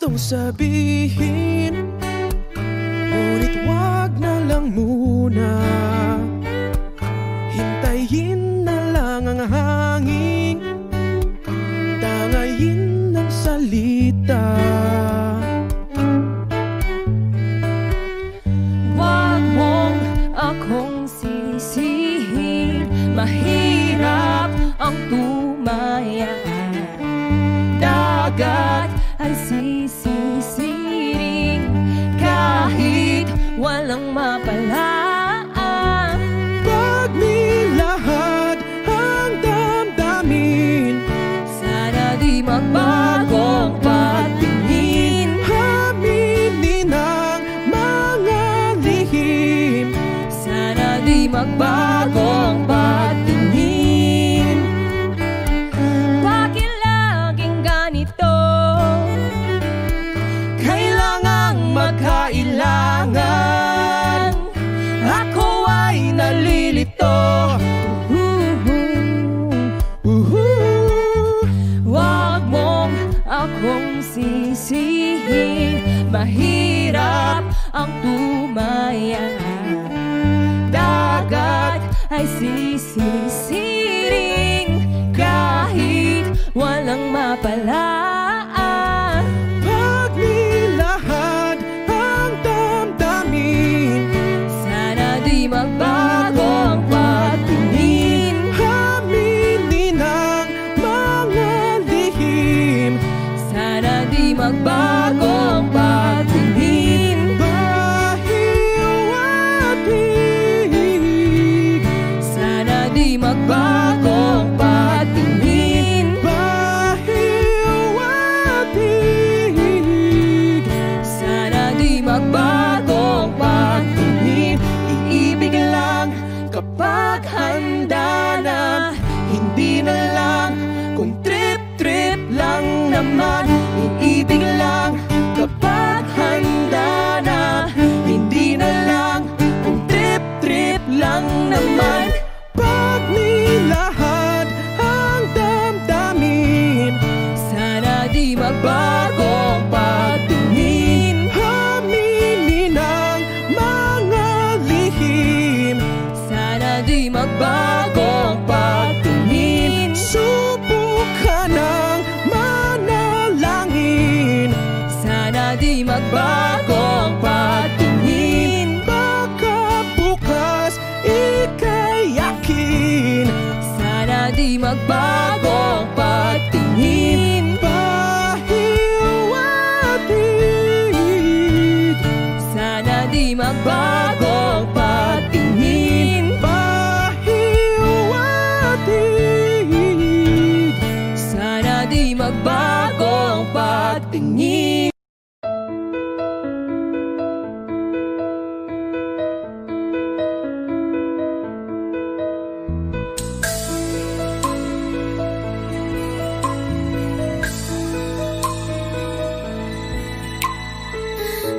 gustong sabihin, ngunit wag na lang muna. Hintayin na lang ang hangin, tangayin ng salita. Wag mong akong sisihin, mahirap ang tumaya. Dagat ay sisisiring kahit walang mapalaan. Pag nilahad ang damdamin, sana di magbagong patingin. aminin ang mga lihim, Sana di magbagong patingin. Bakit laging ganito? kailangang magkailangan. Ako ay nalilito. Wag mong akong sisihin, mahirap ang tumaya. Dagat ay sisisiring kahit walang mapalaan. Pag nilahad ang damdamin, Sana di magbagong patingin. aminin ang mga lihim, Sana di magbagong patingin. pahiwatig, Sana di magbagong patingin. pahiwatig. Sana di magbagong patingin. Iibig lang kapag handa na, hindi na lang kung trip-trip lang naman. Iibig lang kapag handa na, hindi na lang kung trip-trip lang naman. Pag nilahad ang damdamin, Sana di magbagong patingin. aminin ang mga lihim, Sana di magbagong patingin. subukan ng manalangin. Sana di magbagong patingin. Baka bukas ika'y yakin, Sana di magbagong patingin. pahiwatig, Sana di magbagong patingin. pahiwatig. Sana di magbagong patingin.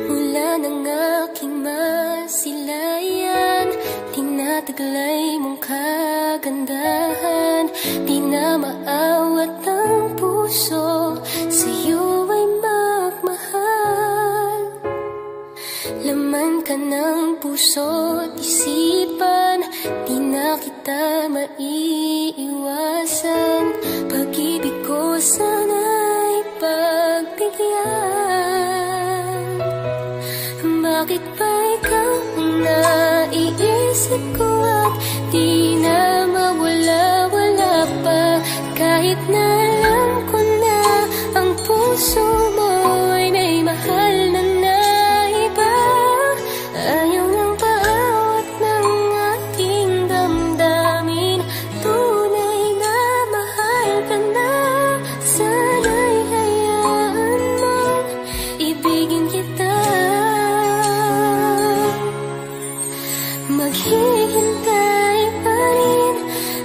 Mula ng aking masilayan, tinataglay mong kagandahan. Di na maawat ang puso, sa'yo ay magmahal. Laman ka ng puso't isipan, di na kita maiiwasan. Pag-ibig ko sana'y pagbigyan. Bakit ba ikaw ang naiisip ko at di na mawala-wala pa? Kahit na alam ko na ang puso mo ay may mahal na iba. Ayaw ng paawat ng aking damdamin, tunay na mahal ka na. Sana'y hayaan mong ibigin kita. Maghihintay pa rin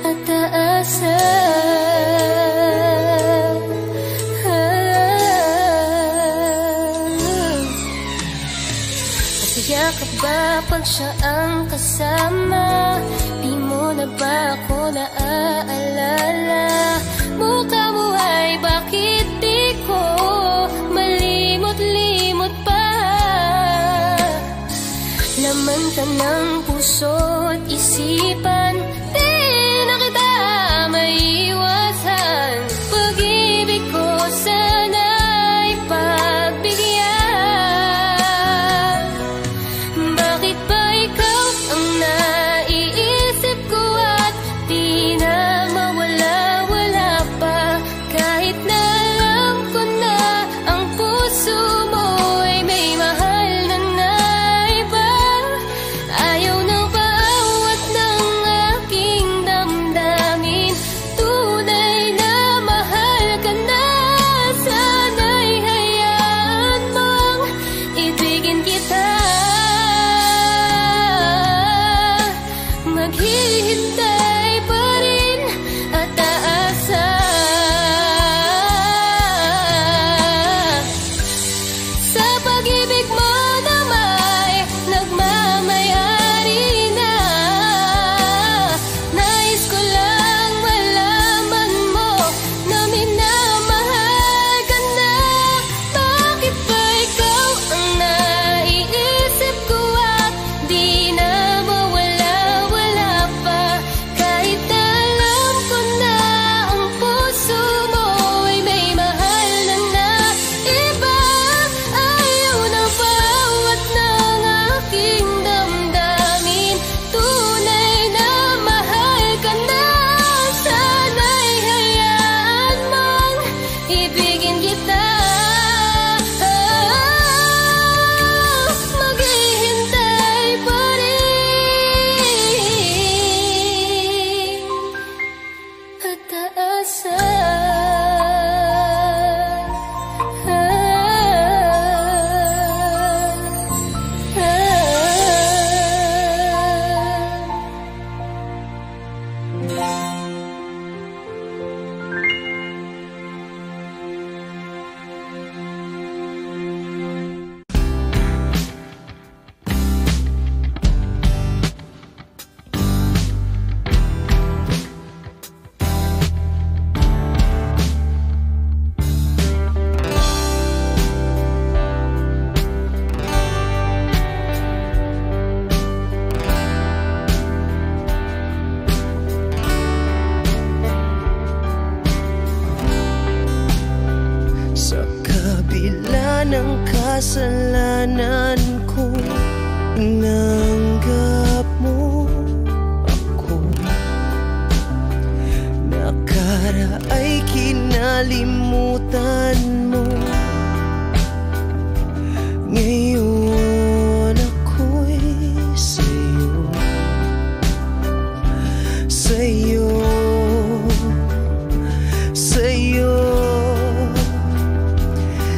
at aasa. Masaya ka ba pag siya ang kasama? Di mo na ba ako naaalala? Mukha mo ay bakit di ko malimot Kasalanan ko, inanggap mo ako. Nakaraay kinalimutan mo. Ngayon ako'y sa'yo, sa'yo, sa'yo,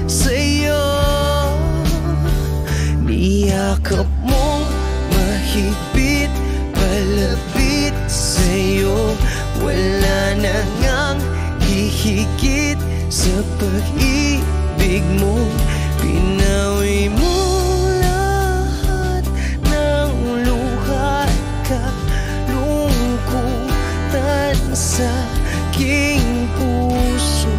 sa'yo. Niyakap mong mahigpit, palapit sa'yo. Wala na ngang hihigit sa pag-ibig mo. Pinawi mo lahat ng luha at kalungkutan sa aking puso.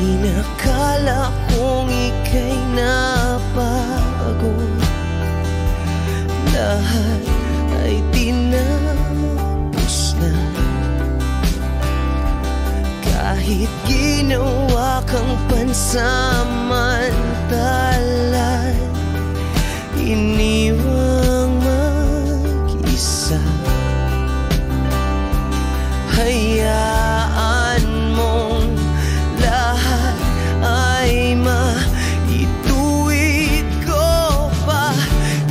Inakala kong ika'y nabago, lahat ay tinapos na. Kahit ginawa kang pansamantalan, iniwang mag-isa. Hayaan mong lahat ay maituwid ko pa.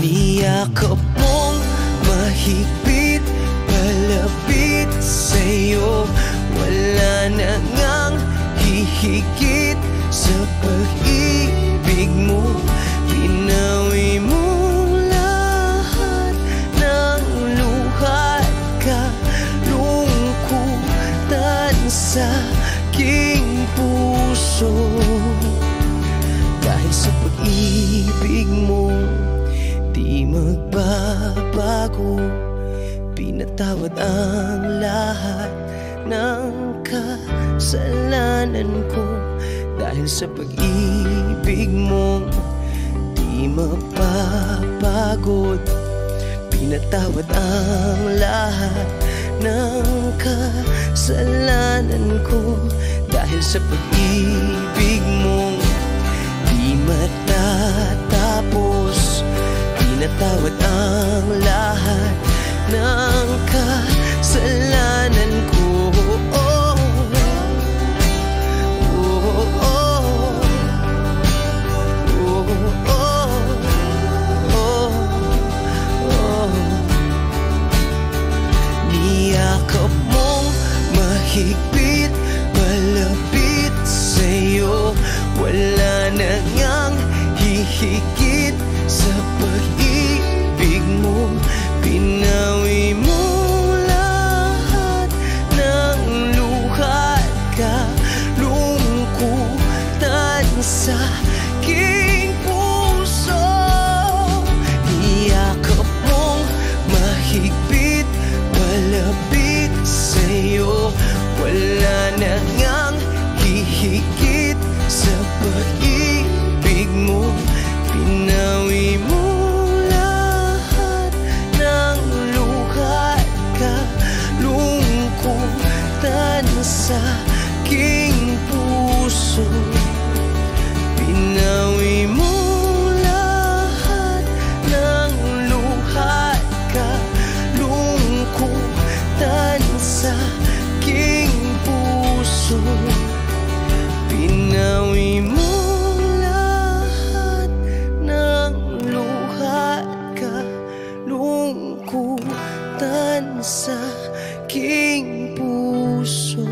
Niyakap mong mahigpit, palapit sa'yo. Wala na ngang hihigit sa pag-ibig mo. Pinawi mo lahat ng luha at kalungkutan sa aking puso. Dahil sa pag-ibig mo, di magbabago. Pinatawad ang lahat ng kasalanan ko. Dahil sa pag-ibig mo, di mapapagod. Pinatawad ang lahat ng kasalanan ko. Dahil sa pag-ibig mo, di matatapos. Pinatawad ang lahat ng kasalanan ko. Niyakap mong mahigpit, palapit sa'yo. Wala na ngang hihigit sa pag-ibig mo. Pinawi mo lahat ng luha at kalungkutan sa aking puso. Niyakap mong mahigpit, palapit sa'yo. Wala na ngang hihigit sa pag-ibig mo. Pinawi mo lahat ng luha at kalungkutan sa aking puso. Pinawi mo lahat ng luha at kalungkutan sa aking puso. Pinawi mo lahat ng luha at kalungkutan nasaktan sa aking puso.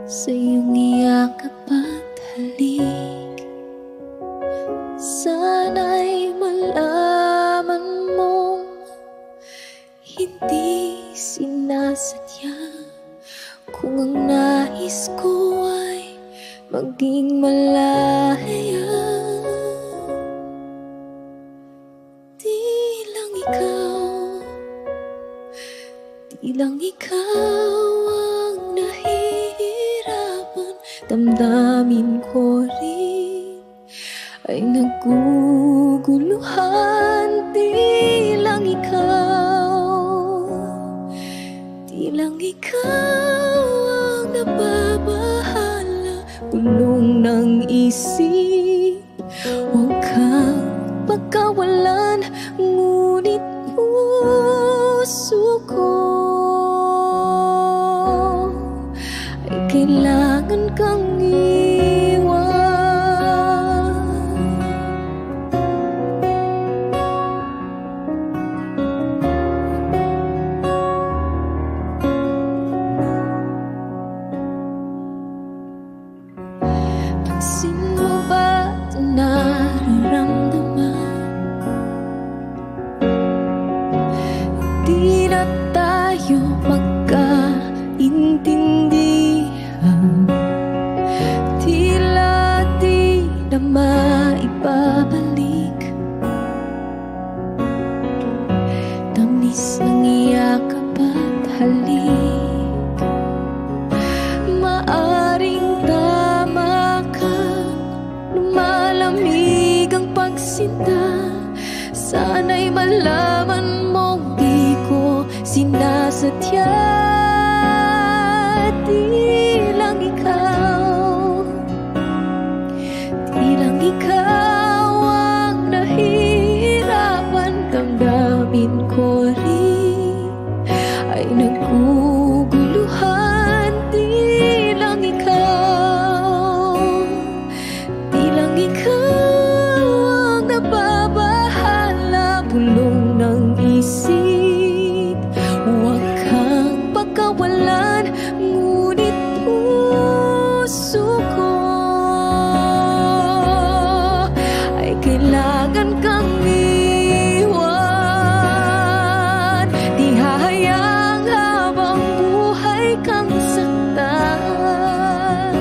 Sa iyong iyakap at halik, sana'y malaman mong hindi sinasadya. Kung ang nais ko ay maging malaya, di lang ikaw ang nahihirapan. Damdamin ko rin ay naguguluhan. Di lang ikaw ang nababahala. Bulong ng isip, huwag kang pagkawalan. Ngunit puso ko ay kailangan kang iwan. Pansin mo ba ito nararamdaman? Di na tayo magkaintindihan. Tila di na maibabalik. Tamis ng iyakap at halik. Maaring tama ka, lumalamig ang pagsinta. Sana'y malaman mong di ko sinasadya. Di lang ikaw ang nahihirapan. Damdamin ko rin ay naguguluhan. Di lang ikaw ang nababahala. Bulong ng isip, huwag kang pagkawalan. Ngunit puso ko ay kailangan kang iwan. Di hahayang habang buhay kang saktan.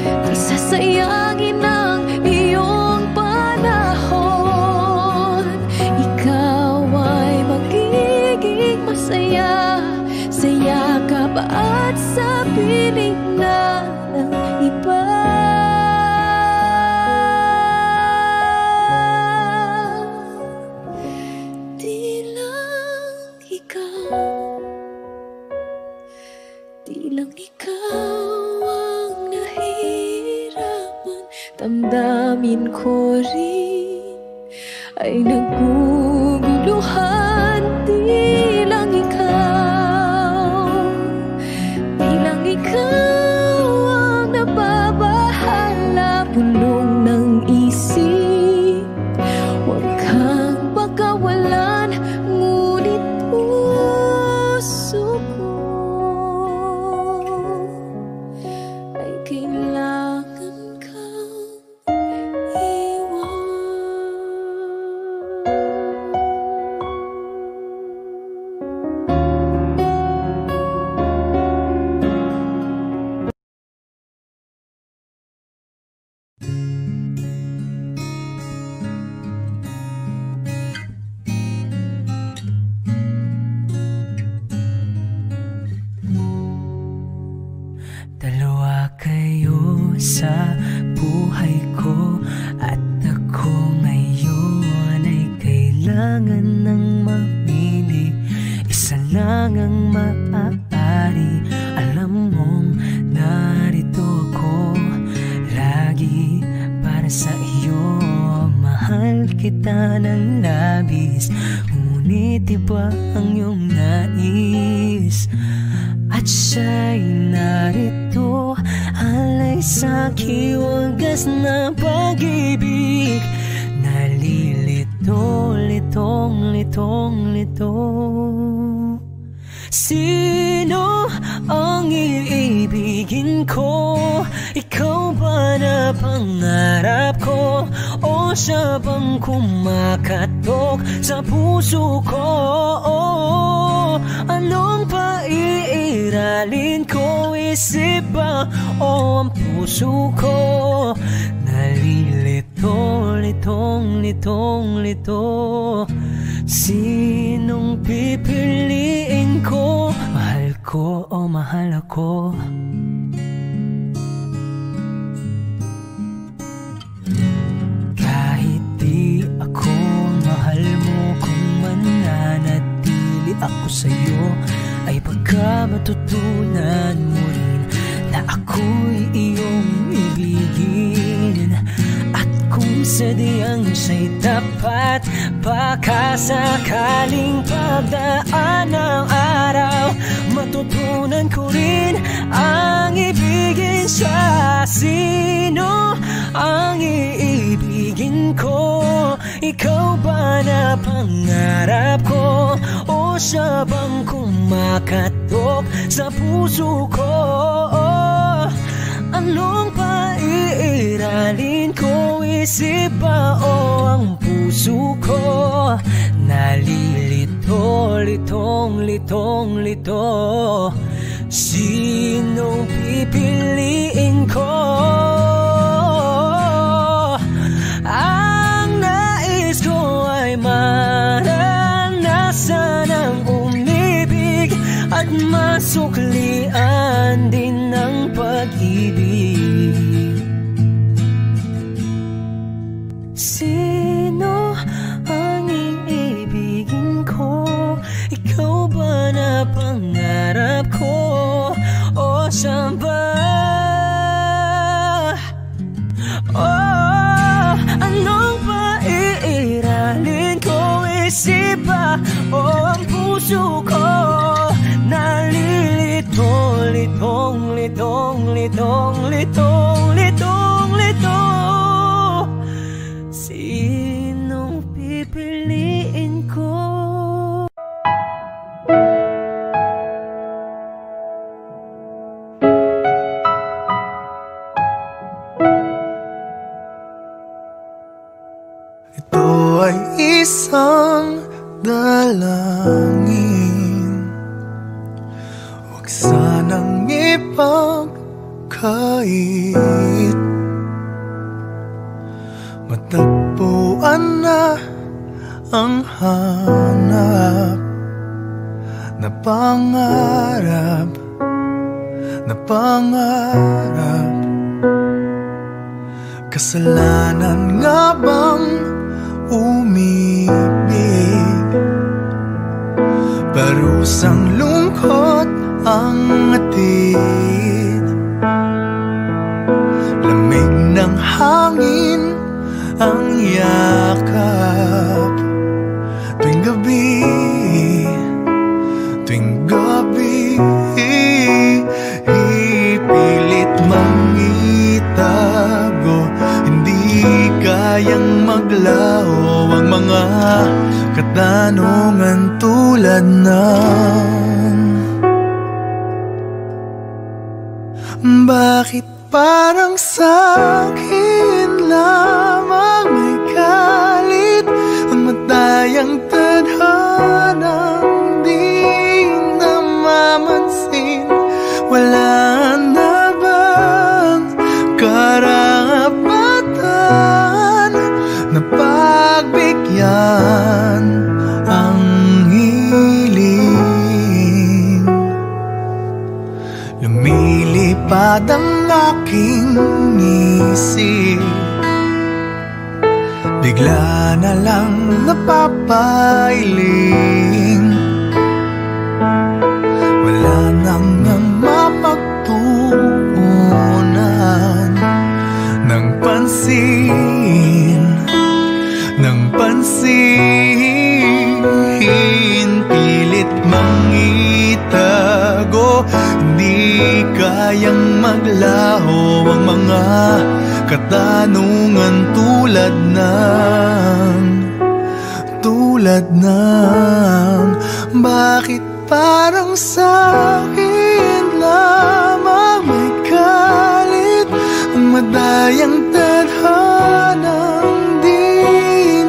Di sasayangin ang iyong panahon. Ikaw ay magiging masaya sa yakap at sa piling na ng iba. Di lang ikaw ang nahihirapan. Damdamin ko rin ay naguguluhan. Di lang ikaw ang nababahala. Bulong ng isip, huwag kang pagkawalan. Ngunit puso ko ay kailangan kang iwan. para sa iyo. Mahal kita ng labis, ngunit iba ang iyong nais. At siya'y narito, alay sa'ki wagas na pag-ibig. Nalilito, litong, litong, lito. Sino ang iibigin ko? Ikaw ba na pangarap ko? O siya bang kumakatok sa puso ko? Anong paiiralin ko? Isip ba o ang puso ko? Nalilito, litong, litong, lito. Sinong pipiliin ko? Mahal ko o mahal ako? Kahit di ako mahal mo, kung mananatili ako sa'yo, ay pagka matutunan mo rin na ako'y iyong ibigin. At kung sadyang siya'y tapat, baka sakaling pagdaan ng araw, matutunan ko rin ang ibigin siya. Sino ang iibigin ko? Ikaw ba na pangarap ko? O siya bang kumakatok sa puso ko? Anong paiiralin ko? Isip ba o ang puso ko? Nalilito, litong, litong, lito. Sinong pipiliin ko? Ang nais ko ay maranasan ang umibig at masuklian din ng pag-ibig. Sino ang iibigin ko? Ikaw ba na pangarap ko? O siya ba? Oh, anong paiiralin ko? Isip ba o ang puso ko? Nalilito, litong, litong, litong, litong, litong, litong. Sinong pipiliin ko? Ito ay isang dalangin, huwag sanang ipagkait. Matagpuan na ang hanap na pangarap, na pangarap. Kasalanan nga bang umibig? Parusang lungkot ang atid, lamig ng hangin ang yakap. Tuwing gabi, tuwing gabi, ipilit mangitago, hindi kayang maglaho ang mga katanungan tulad ng bakit parang sa'kin lamang may galit ang matayang tadhanang di namamansin? Wala na bang karapatan na pagbigyan ang hiling? Lumilipad ang aking isip, bigla na lang napapailing. Wala nang mapagtuunan ng panahon pansin ng pansin, pilit mangitago, di kayang maglaho ang mga katanungan tulad ng bakit parang sa'kin lamang may galit, madayang tadhanang di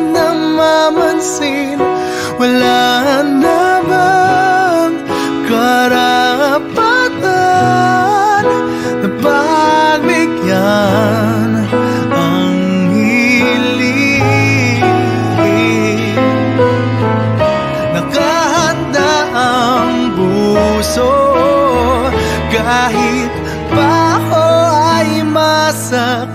namamansin. Wala na bang karapatan na pagbigyan ang hiling? Nakahanda ang puso kahit pa ako ay masaktan.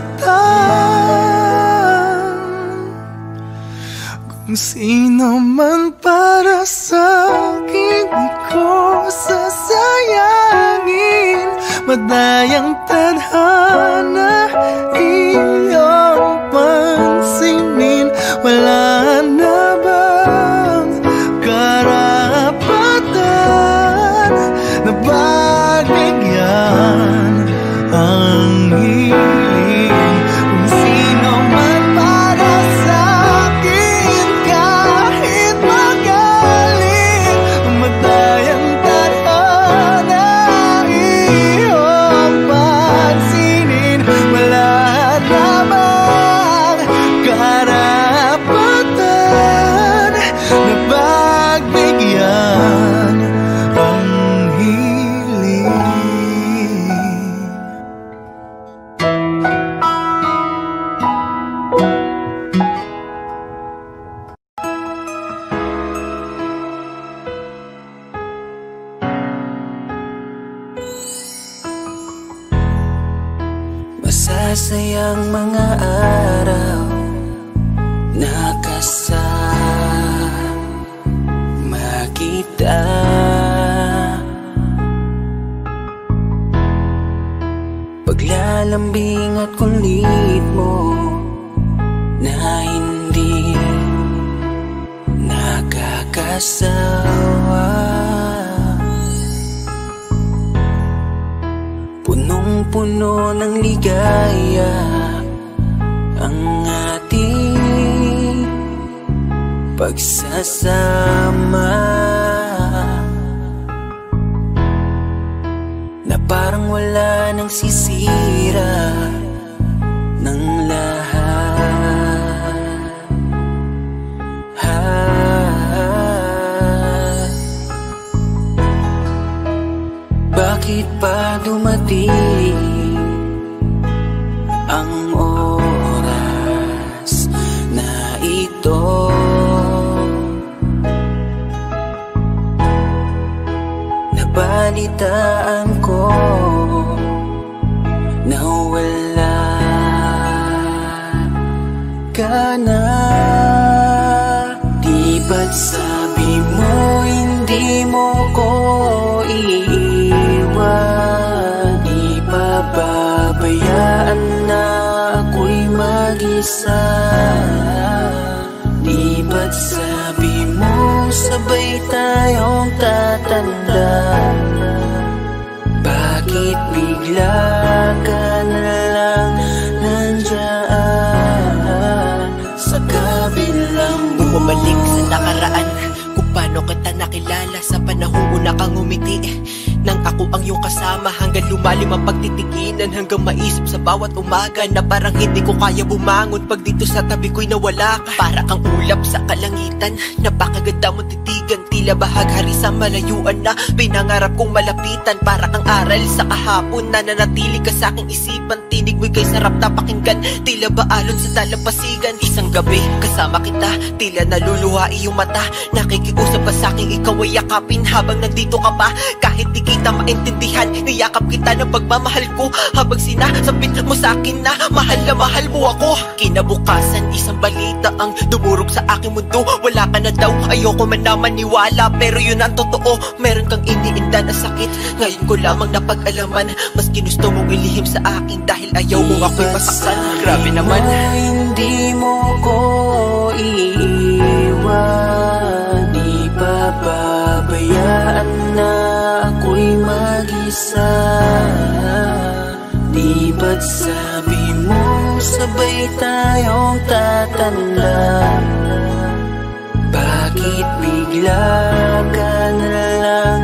Kung sino man para sa'kin, di ko sasayangin. Madayang tadhana iyong pansinin. Wala na bang karapatan na pagbigyan ang hiling? Kung sino man para sa'kin, kahit magaling, madayang tadhana iyong pansinin. Wala na bang karapatan na pagbigyan ang hiling? Masasayang mga araw na kasama kita. Paglalambing at kulit mo na hindi nakakasawa. Punong-puno ng ligaya ang ating pagsasama, na parang wala nang sisira ng lahat. Bakit pa dumating ang oras na ito? Nabalitaan ko na wala ka na. Di ba't sabi mo hindi mo ko iiwan? Di pababayaan na ako'y mag-isa? Di ba't sabi mo sabay tayong tatanda? Bakit bigla ka na lang nandyan sa kabilang buwan? Bumalik sa nakaraan, kung paano kita nakilala sa panahong una kang umiti. Nang ako ang iyong kasama, hanggang lumalim ang pagtitiginan, hanggang maisip sa bawat umaga na parang hindi ko kaya bumangon pag dito sa tabi ko'y nawala ka. Para kang ulap sa kalangitan, napakaganda mo titigan, tila bahaghari sa malayuan na pinangarap kong malapitan. Para kang aral sa kahapon na nanatili ka sa aking isipan, tinig mo'y kay sarap na pakinggan, tila ba alon sa dalampasigan. Isang gabi kasama kita, tila naluluha iyong mata, nakikiusap pa sa aking ikaw ay yakapin habang nandito ka pa. Kahit di kita maintindihan. Niyakap kita ng pagmamahal ko, habang sinasabit mo sa akin na mahal mo ako. Kinabukasan isang balita ang dumurog sa aking mundo. Wala ka na daw, ayoko man na maniwala, pero yun ang totoo. Meron kang iniinda na sakit, ngayon ko lamang napag-alaman. Mas ginusto mong ilihim sa akin dahil ayaw mong ako'y masaktan. Grabe naman. Hindi mo ko iiwan, di pababayaan na ako'y mag-isa. Di ba't sabi mo sabay tayong tatanda? Bakit bigla ka na lang